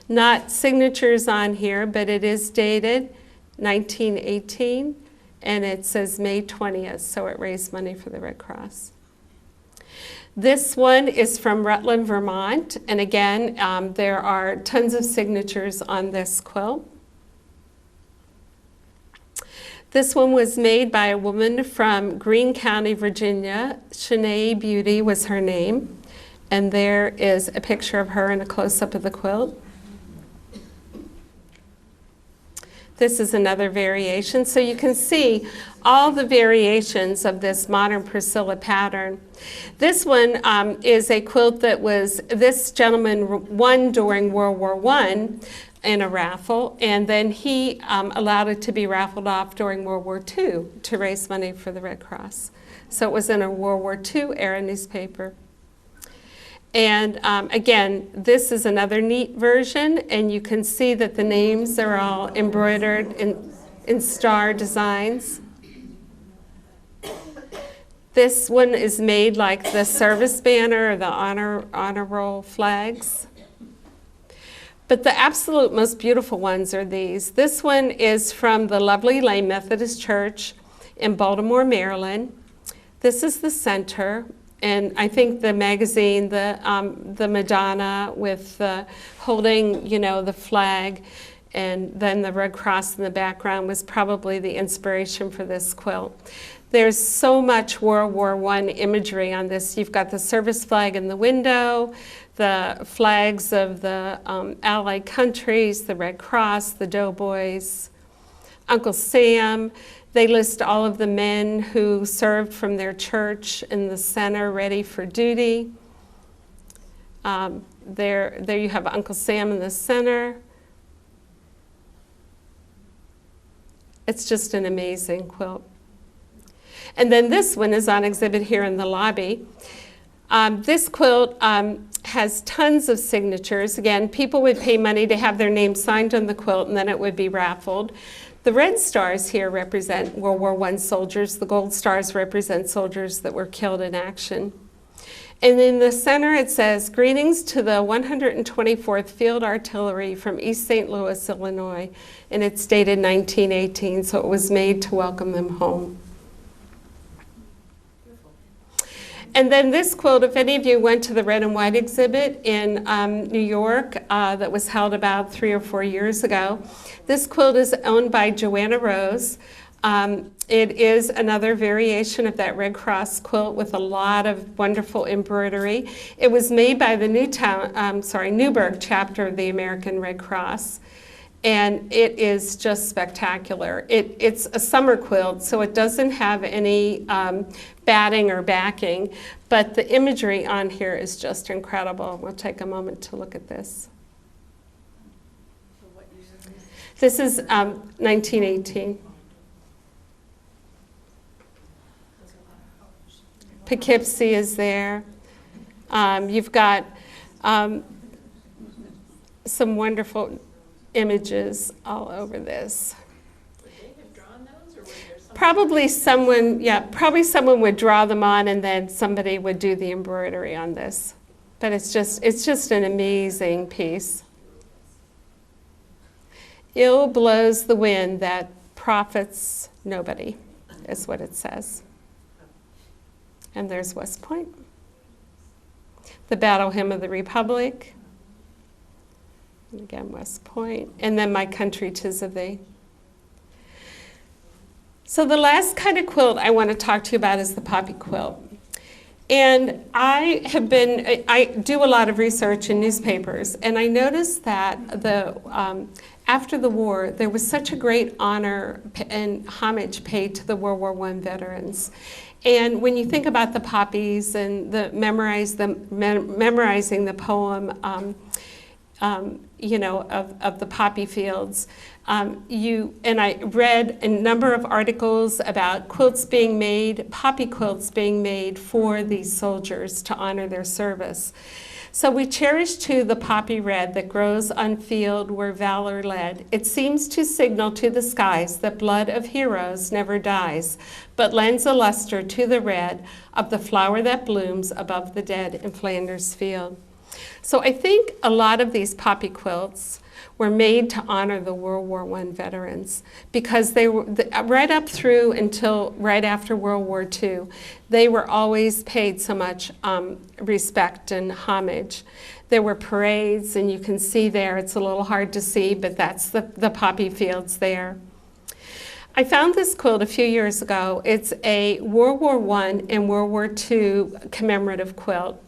Not signatures on here, but it is dated 1918, and it says May 20th, so it raised money for the Red Cross. This one is from Rutland, Vermont, and again, there are tons of signatures on this quilt. This one was made by a woman from Greene County, Virginia. Shanae Beauty was her name. And there is a picture of her and a close-up of the quilt. This is another variation. So you can see all the variations of this Modern Priscilla pattern. This one is a quilt that this gentleman won during World War I. In a raffle, and then he allowed it to be raffled off during World War II to raise money for the Red Cross. So it was in a World War II era newspaper. And again, this is another neat version, and you can see that the names are all embroidered in star designs. This one is made like the service banner or the honor roll flags. But the absolute most beautiful ones are these. This one is from the lovely Lane Methodist Church in Baltimore, Maryland. This is the center, and I think the magazine, the Madonna with holding, the flag, and then the Red Cross in the background was probably the inspiration for this quilt. There's so much World War I imagery on this. You've got the service flag in the window, the flags of the Allied countries, the Red Cross, the Doughboys, Uncle Sam. They list all of the men who served from their church in the center, ready for duty. There you have Uncle Sam in the center. It's just an amazing quilt. And then this one is on exhibit here in the lobby. This quilt has tons of signatures. Again, people would pay money to have their name signed on the quilt, and then it would be raffled. The red stars here represent World War I soldiers. The gold stars represent soldiers that were killed in action. And in the center it says, "Greetings to the 124th Field Artillery from East St. Louis, Illinois." And it's dated 1918, so it was made to welcome them home. And then this quilt, if any of you went to the red and white exhibit in New York that was held about 3 or 4 years ago, this quilt is owned by Joanna Rose. It is another variation of that Red Cross quilt with a lot of wonderful embroidery. It was made by the Newburgh chapter of the American Red Cross. And it is just spectacular. It's a summer quilt, so it doesn't have any batting or backing, but the imagery on here is just incredible. We'll take a moment to look at this. This is 1918. Poughkeepsie is there. You've got some wonderful images all over this. Would they have drawn those, or was there some? Probably someone would draw them on, and then somebody would do the embroidery on this. But it's just an amazing piece. Ill blows the wind that profits nobody, is what it says. And there's West Point. The Battle Hymn of the Republic. And again, West Point. And then My Country 'Tis of Thee. So the last kind of quilt I want to talk to you about is the poppy quilt. And I do a lot of research in newspapers, and I noticed that after the war, there was such a great honor and homage paid to the World War I veterans. And when you think about the poppies and memorizing the poem, of the poppy fields, and I read a number of articles about quilts being made, poppy quilts being made for these soldiers to honor their service. So we cherish too the poppy red that grows on field where valor led. It seems to signal to the skies that blood of heroes never dies, but lends a luster to the red of the flower that blooms above the dead in Flanders Field. So I think a lot of these poppy quilts were made to honor the World War I veterans, because they were, right up through until right after World War II, they were always paid so much respect and homage. There were parades, and you can see there, it's a little hard to see, but that's the poppy fields there. I found this quilt a few years ago. It's a World War I and World War II commemorative quilt.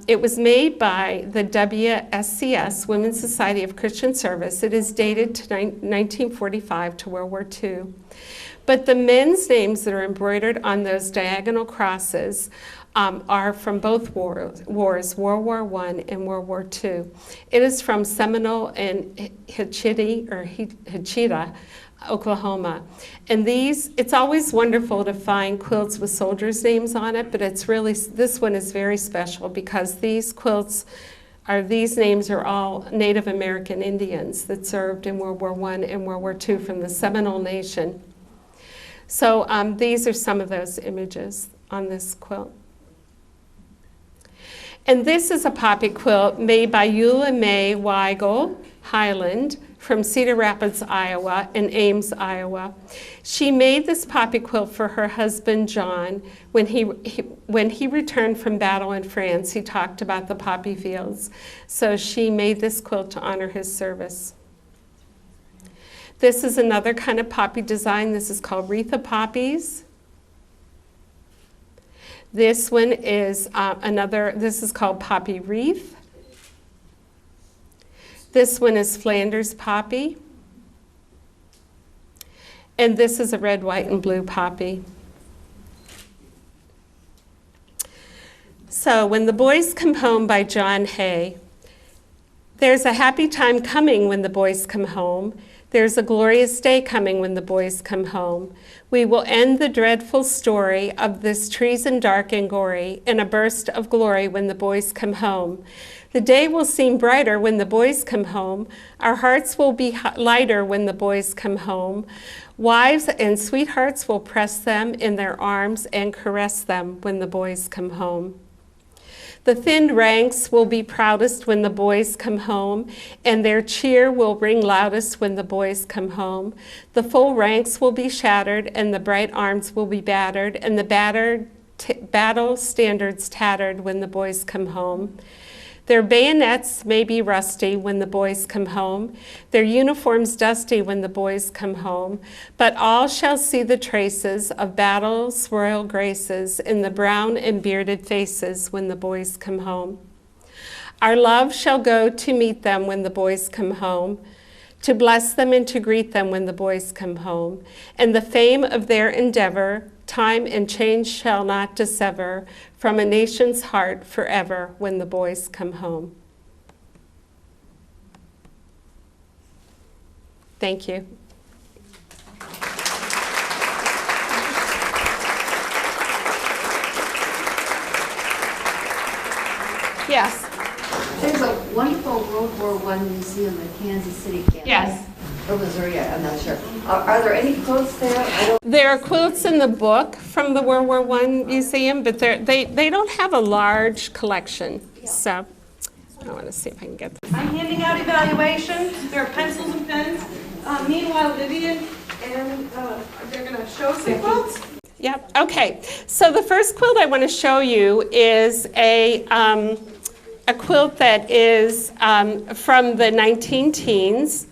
It was made by the WSCS, Women's Society of Christian Service. It is dated to 1945 to World War II. But the men's names that are embroidered on those diagonal crosses are from both wars, World War I and World War II. It is from Seminole and Wichita, Oklahoma. And it's always wonderful to find quilts with soldiers' names on it, but this one is very special because these names are all Native American Indians that served in World War I and World War II from the Seminole Nation. So these are some of those images on this quilt. And this is a poppy quilt made by Eula Mae Weigel Highland from Cedar Rapids, Iowa, and Ames, Iowa. She made this poppy quilt for her husband, John, when he returned from battle in France. He talked about the poppy fields. So she made this quilt to honor his service. This is another kind of poppy design. This is called Wreath of Poppies. This one is this is called Poppy Wreath. This one is Flanders Poppy. And this is a red, white, and blue poppy. So, When the Boys Come Home by John Hay. There's a happy time coming when the boys come home. There's a glorious day coming when the boys come home. We will end the dreadful story of this treason dark and gory in a burst of glory when the boys come home. The day will seem brighter when the boys come home. Our hearts will be lighter when the boys come home. Wives and sweethearts will press them in their arms and caress them when the boys come home. The thinned ranks will be proudest when the boys come home, and their cheer will ring loudest when the boys come home. The full ranks will be shattered, and the bright arms will be battered, and the battle standards tattered when the boys come home. Their bayonets may be rusty when the boys come home, their uniforms dusty when the boys come home, but all shall see the traces of battle's royal graces in the brown and bearded faces when the boys come home. Our love shall go to meet them when the boys come home, to bless them and to greet them when the boys come home, and the fame of their endeavor, time and change shall not dissever from a nation's heart forever when the boys come home. Thank you. Yes. There's a wonderful World War I museum in Kansas City, Kansas. Yes. Or Missouri, I'm not sure. Are there any quilts there? There are quilts in the book from the World War I museum, but they don't have a large collection. So I want to see if I can get them. I'm handing out evaluations. There are pencils and pens. Meanwhile, Vivian and they're going to show some quilts. Yep. Okay. So the first quilt I want to show you is a quilt that is from the 19-teens.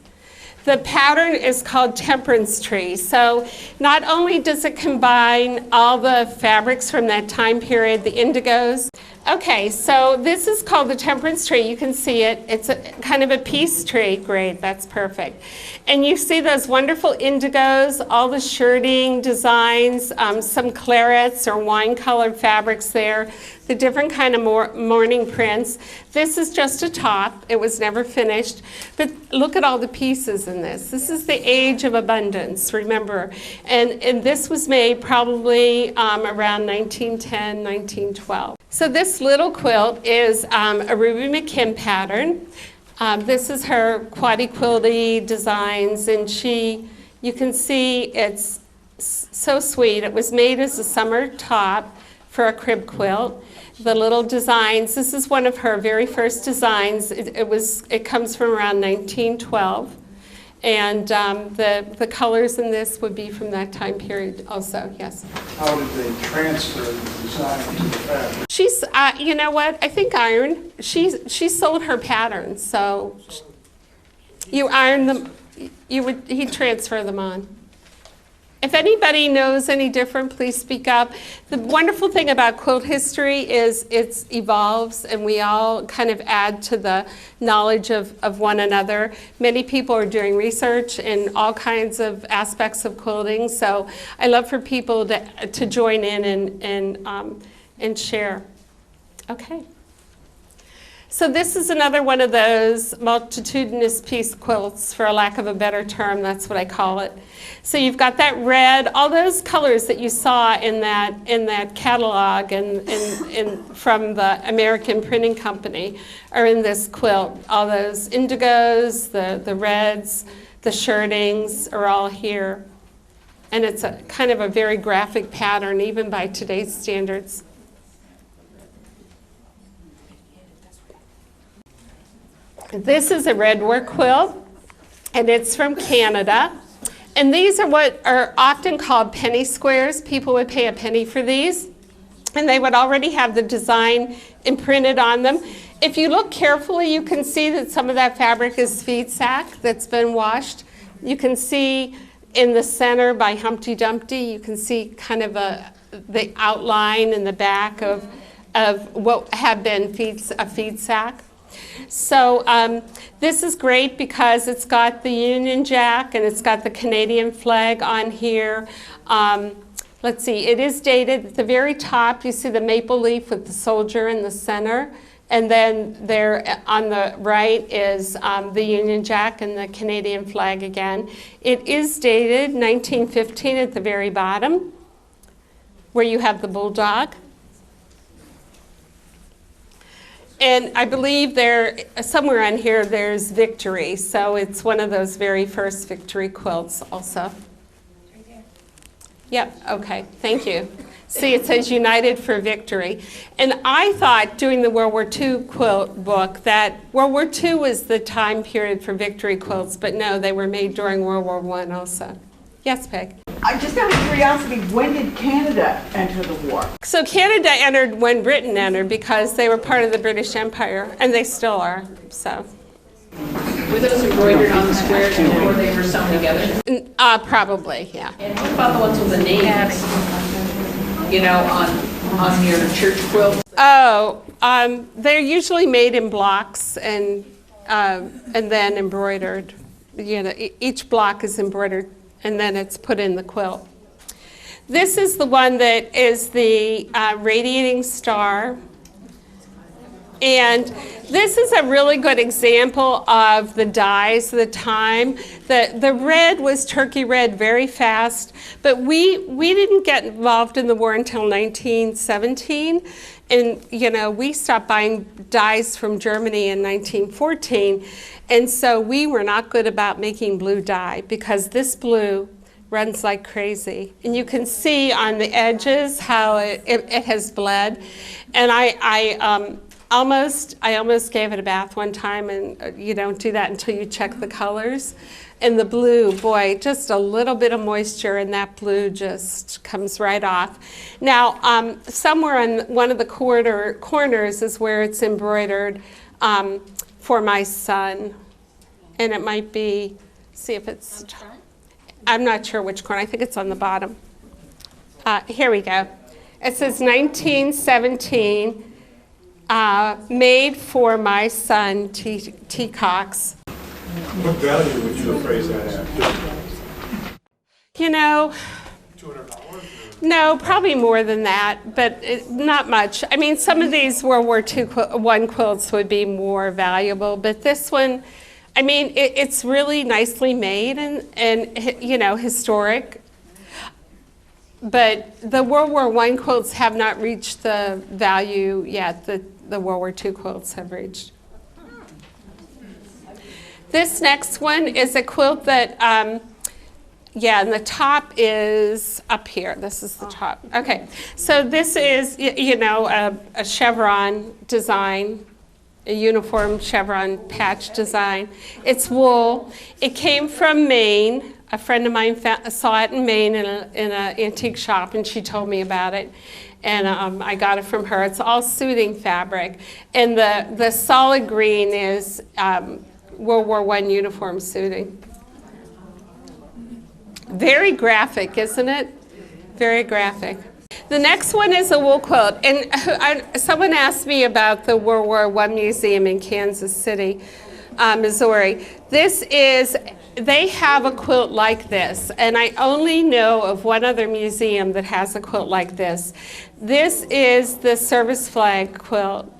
The pattern is called Temperance Tree. So not only does it combine all the fabrics from that time period, the indigos. Okay, so this is called the Temperance Tree. You can see it. It's a kind of a peace tree. Great, that's perfect. And you see those wonderful indigos, all the shirting designs, some clarets or wine-colored fabrics there, the different kind of mourning prints. This is just a top. It was never finished. But look at all the pieces in this. This is the age of abundance, remember. And this was made probably around 1910, 1912. So this little quilt is a Ruby McKim pattern. This is her quaddy-quilty designs, and you can see it's so sweet. It was made as a summer top for a crib quilt. The little designs, this is one of her very first designs. It comes from around 1912. And the colors in this would be from that time period also, yes. How did they transfer the design to the fabric? She's, you know what, I think iron. She sold her patterns, so you iron them, he'd transfer them on. If anybody knows any different, please speak up. The wonderful thing about quilt history is it evolves, and we all kind of add to the knowledge of one another. Many people are doing research in all kinds of aspects of quilting, so I love for people to join in and share. Okay. So this is another one of those multitudinous piece quilts, for a lack of a better term, that's what I call it. So you've got that red, all those colors that you saw in that catalog and from the American Printing Company are in this quilt. All those indigos, the reds, the shirtings are all here. And it's a kind of a very graphic pattern, even by today's standards. This is a Red War quilt, and it's from Canada. And these are what are often called penny squares. People would pay a penny for these, and they would already have the design imprinted on them. If you look carefully, you can see that some of that fabric is feed sack that's been washed. You can see in the center by Humpty Dumpty, you can see kind of the outline in the back of what have been a feed sack. So this is great because it's got the Union Jack and it's got the Canadian flag on here. Let's see, it is dated. At the very top, you see the maple leaf with the soldier in the center. And then there on the right is the Union Jack and the Canadian flag again. It is dated 1915 at the very bottom, where you have the bulldog. And I believe somewhere on here there's Victory, so it's one of those very first Victory quilts also. Right there. Yep, okay, thank you. See, it says United for Victory. And I thought, doing the World War II quilt book, that World War II was the time period for Victory quilts, but no, they were made during World War I also. Yes, Peg? Just out of curiosity, when did Canada enter the war? So Canada entered when Britain entered because they were part of the British Empire, and they still are, so. Were those embroidered on the squares before they were sewn together? Probably, yeah. And what about the ones with the names? You know, on your church quilt? Oh, they're usually made in blocks and then embroidered. You know, each block is embroidered and then it's put in the quilt. This is the one that is the radiating star. And this is a really good example of the dyes of the time. The red was turkey red very fast, but we didn't get involved in the war until 1917. And, you know, we stopped buying dyes from Germany in 1914. And so we were not good about making blue dye because this blue runs like crazy. And you can see on the edges how it has bled. And I almost gave it a bath one time, and you don't do that until you check the colors. And the blue, boy, just a little bit of moisture and that blue just comes right off. Now, somewhere on one of the corners is where it's embroidered for my son. And it might be, see if it's, I'm not sure which corner, I think it's on the bottom. Here we go. It says 1917. Made for my son, T. Cox. What value would you appraise that at? You know, $200? no, probably more than that, but not much. I mean, some of these World War I quilts would be more valuable, but this one, I mean, it's really nicely made and you know, historic. But the World War I quilts have not reached the value yet that the World War II quilts have reached. This next one is a quilt that, yeah, and the top is up here. This is the top. Okay, so this is, you know, a chevron design, a uniform chevron patch design. It's wool. It came from Maine. A friend of mine saw it in Maine in an antique shop, and she told me about it. And I got it from her. It's all suiting fabric. And the solid green is World War I uniform suiting. Very graphic, isn't it? Very graphic. The next one is a wool quilt. And someone asked me about the World War I Museum in Kansas City, Missouri. They have a quilt like this, and I only know of one other museum that has a quilt like this. This is the service flag quilt,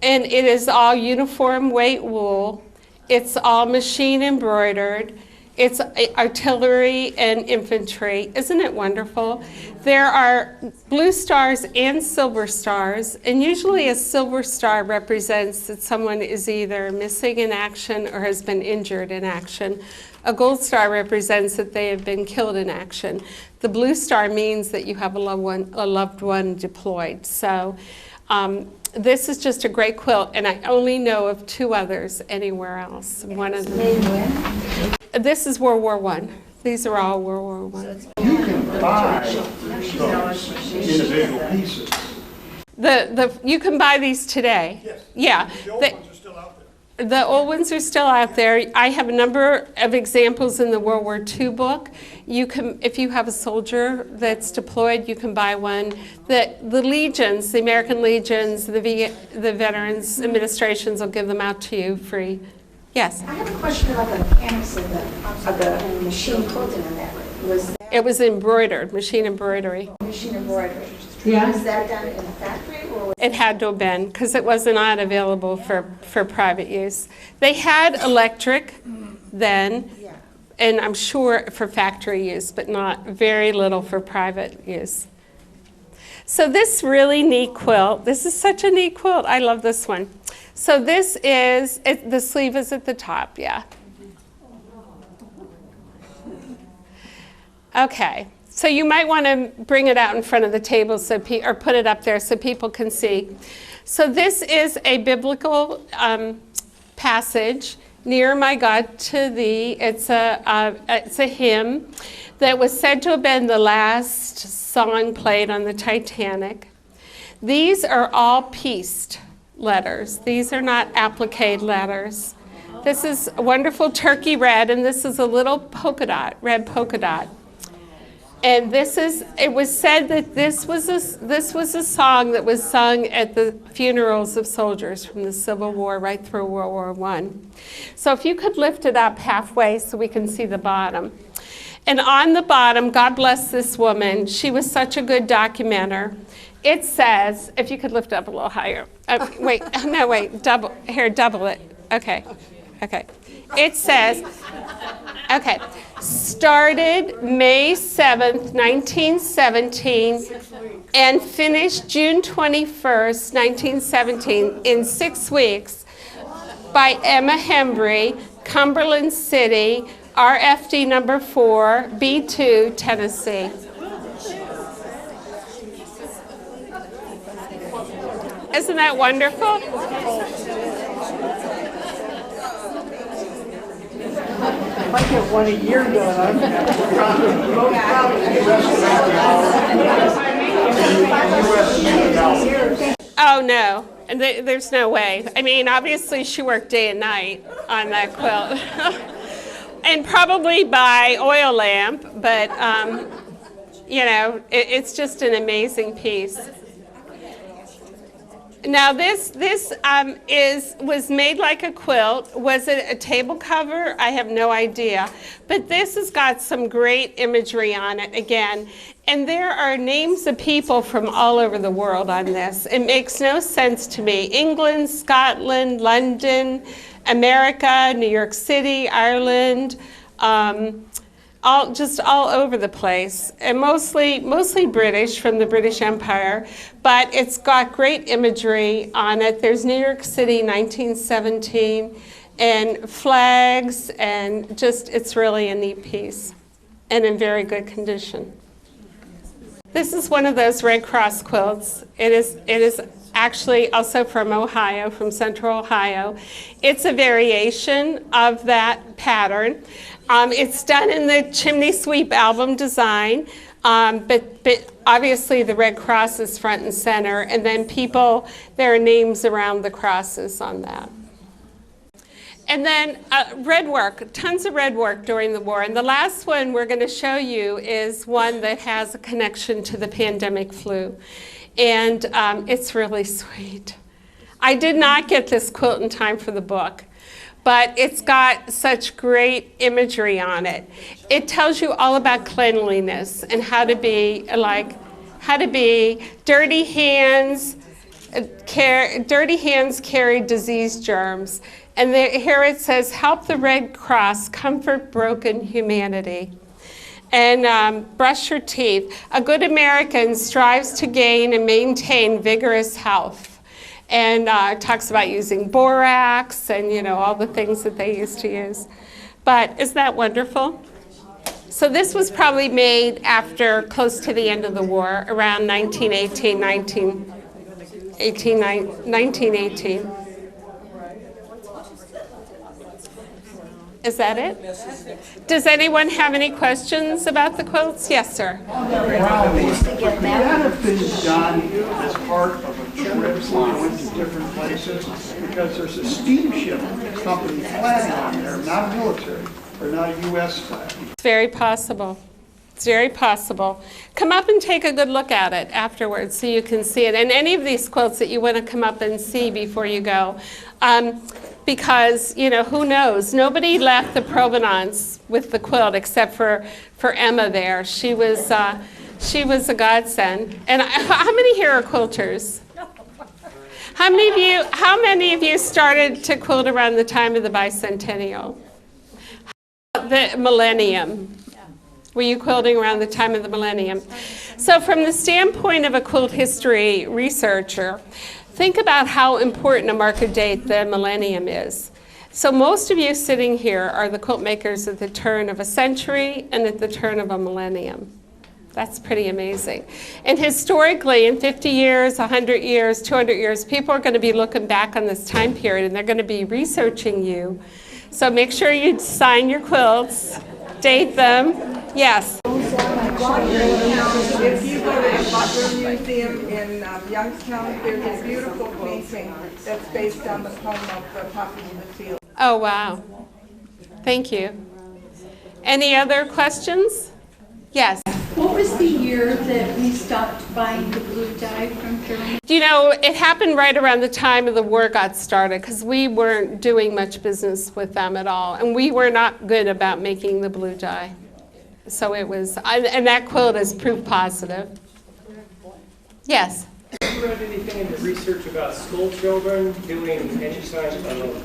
and it is all uniform weight wool. It's all machine embroidered. It's artillery and infantry. Isn't it wonderful? There are blue stars and silver stars, and usually a silver star represents that someone is either missing in action or has been injured in action. A gold star represents that they have been killed in action. The blue star means that you have a loved one deployed. So this is just a great quilt, and I only know of 2 others anywhere else. One of them. Made when? This is World War I. These are all World War I. You can buy those individual pieces. You can buy these today. Yes. Yeah. The old ones are still out there. The old ones are still out there. I have a number of examples in the World War II book. You can, if you have a soldier that's deployed, you can buy one. The legions, the American legions, the Veterans Administrations will give them out to you free. Yes? I have a question about the mechanics of the machine quilting on that. It was embroidered, machine embroidery. Machine embroidery. Yeah. Was that done in a factory or? It had to have been, because it was not available for private use. They had electric then, and I'm sure for factory use, but not very little for private use. So this really neat quilt, this is such a neat quilt. I love this one. So this is, the sleeve is at the top, yeah. Okay, so you might want to bring it out in front of the table or put it up there so people can see. So this is a biblical passage, "Near my God to thee." It's a hymn that was said to have been the last song played on the Titanic. These are all pieced letters. These are not appliqué letters. This is wonderful turkey red, and this is a little polka dot, red polka dot. And it was said that this was a song that was sung at the funerals of soldiers from the Civil War right through World War I. So if you could lift it up halfway so we can see the bottom. And on the bottom, God bless this woman, she was such a good documenter. It says, if you could lift it up a little higher. Wait, double it. Okay. It says, okay, started May 7th, 1917, and finished June 21st, 1917, in 6 weeks by Emma Hembry, Cumberland City, RFD number 4, B2, Tennessee. Isn't that wonderful? I might get one a year done. Oh, no. And there's no way. I mean, obviously she worked day and night on that quilt. And probably by oil lamp, but, you know, it's just an amazing piece. Now this was made like a quilt. Was it a table cover? I have no idea. But this has got some great imagery on it again. And there are names of people from all over the world on this. It makes no sense to me. England, Scotland, London, America, New York City, Ireland, just all over the place, and mostly British, from the British Empire, but it's got great imagery on it. There's New York City, 1917, and flags, and just, it's really a neat piece, and in very good condition. This is one of those Red Cross quilts. It is actually also from Ohio, from Central Ohio. It's a variation of that pattern. It's done in the chimney sweep album design, but obviously the Red Cross is front and center, and then there are names around the crosses on that. And then red work, tons of red work during the war. And the last one we're going to show you is one that has a connection to the pandemic flu. And it's really sweet. I did not get this quilt in time for the book, but it's got such great imagery on it. It tells you all about cleanliness and how to be dirty hands carry disease germs. And here it says, help the Red Cross comfort broken humanity. And brush your teeth. A good American strives to gain and maintain vigorous health. And talks about using borax and, you know, all the things that they used to use. But isn't that wonderful? So this was probably made after close to the end of the war, around 1918. Is that it? Does anyone have any questions about the quilts? Yes, sir. Would that have been done as part of a trip where you went to different places? Because there's a steamship company flag on there, not military, or not a U.S. flag. It's very possible. It's very possible. Come up and take a good look at it afterwards so you can see it. And any of these quilts that you want to come up and see before you go. Because, you know, who knows? Nobody left the provenance with the quilt except for Emma there. She was a godsend. And how many here are quilters? How many of you started to quilt around the time of the bicentennial? The millennium. Were you quilting around the time of the millennium? So from the standpoint of a quilt history researcher, think about how important a marker date the millennium is. So most of you sitting here are the quilt makers at the turn of a century and at the turn of a millennium. That's pretty amazing. And historically, in 50 years, 100 years, 200 years, people are going to be looking back on this time period and they're going to be researching you. So make sure you sign your quilts, date them. Yes? If you go to the Butler Museum in Youngstown, there's a beautiful painting that's based on the poem of the Poppy in the Field. Oh, wow. Thank you. Any other questions? Yes? What was the year that we stopped buying the blue dye from Germany? You know, it happened right around the time of the war got started because we weren't doing much business with them at all. And we were not good about making the blue dye. So it was, and that quilt is proof positive. Yes? Have you read anything in the research about school children doing any kind of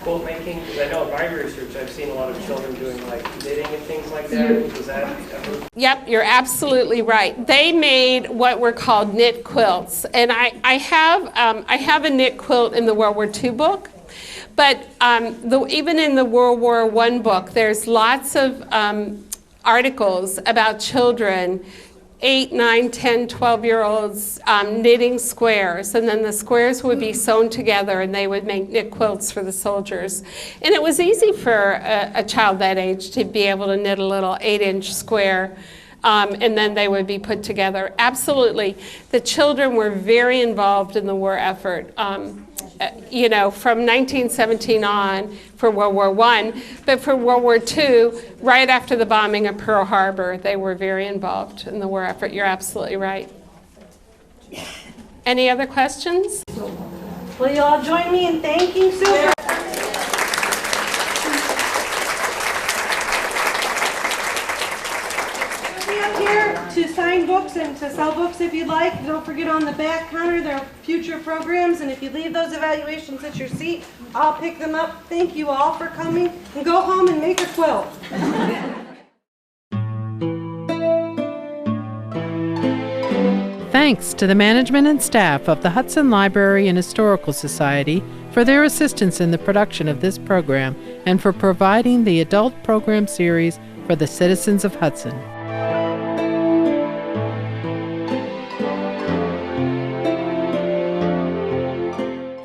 quilt making? Because I know in my research I've seen a lot of children doing like knitting and things like that. Was that ever? Yep, you're absolutely right. They made what were called knit quilts. And I have a knit quilt in the World War II book. But even in the World War I book, there's lots of articles about children, 8, 9, 10, 12-year-olds knitting squares. And then the squares would be sewn together and they would make knit quilts for the soldiers. And it was easy for a child that age to be able to knit a little 8-inch square. And then they would be put together. Absolutely. The children were very involved in the war effort. You know, from 1917 on for World War I, but for World War II, right after the bombing of Pearl Harbor, they were very involved in the war effort. You're absolutely right. Any other questions? Will you all join me in thanking Sue? To sign books and to sell books if you'd like. Don't forget on the back counter there are future programs, and if you leave those evaluations at your seat, I'll pick them up. Thank you all for coming, and go home and make a quilt. Thanks to the management and staff of the Hudson Library and Historical Society for their assistance in the production of this program and for providing the adult program series for the citizens of Hudson.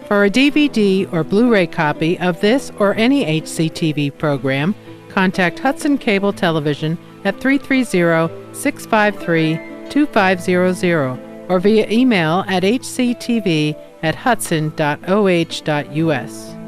For a DVD or Blu-ray copy of this or any HCTV program, contact Hudson Cable Television at 330-653-2500 or via email at hctv@hudson.oh.us.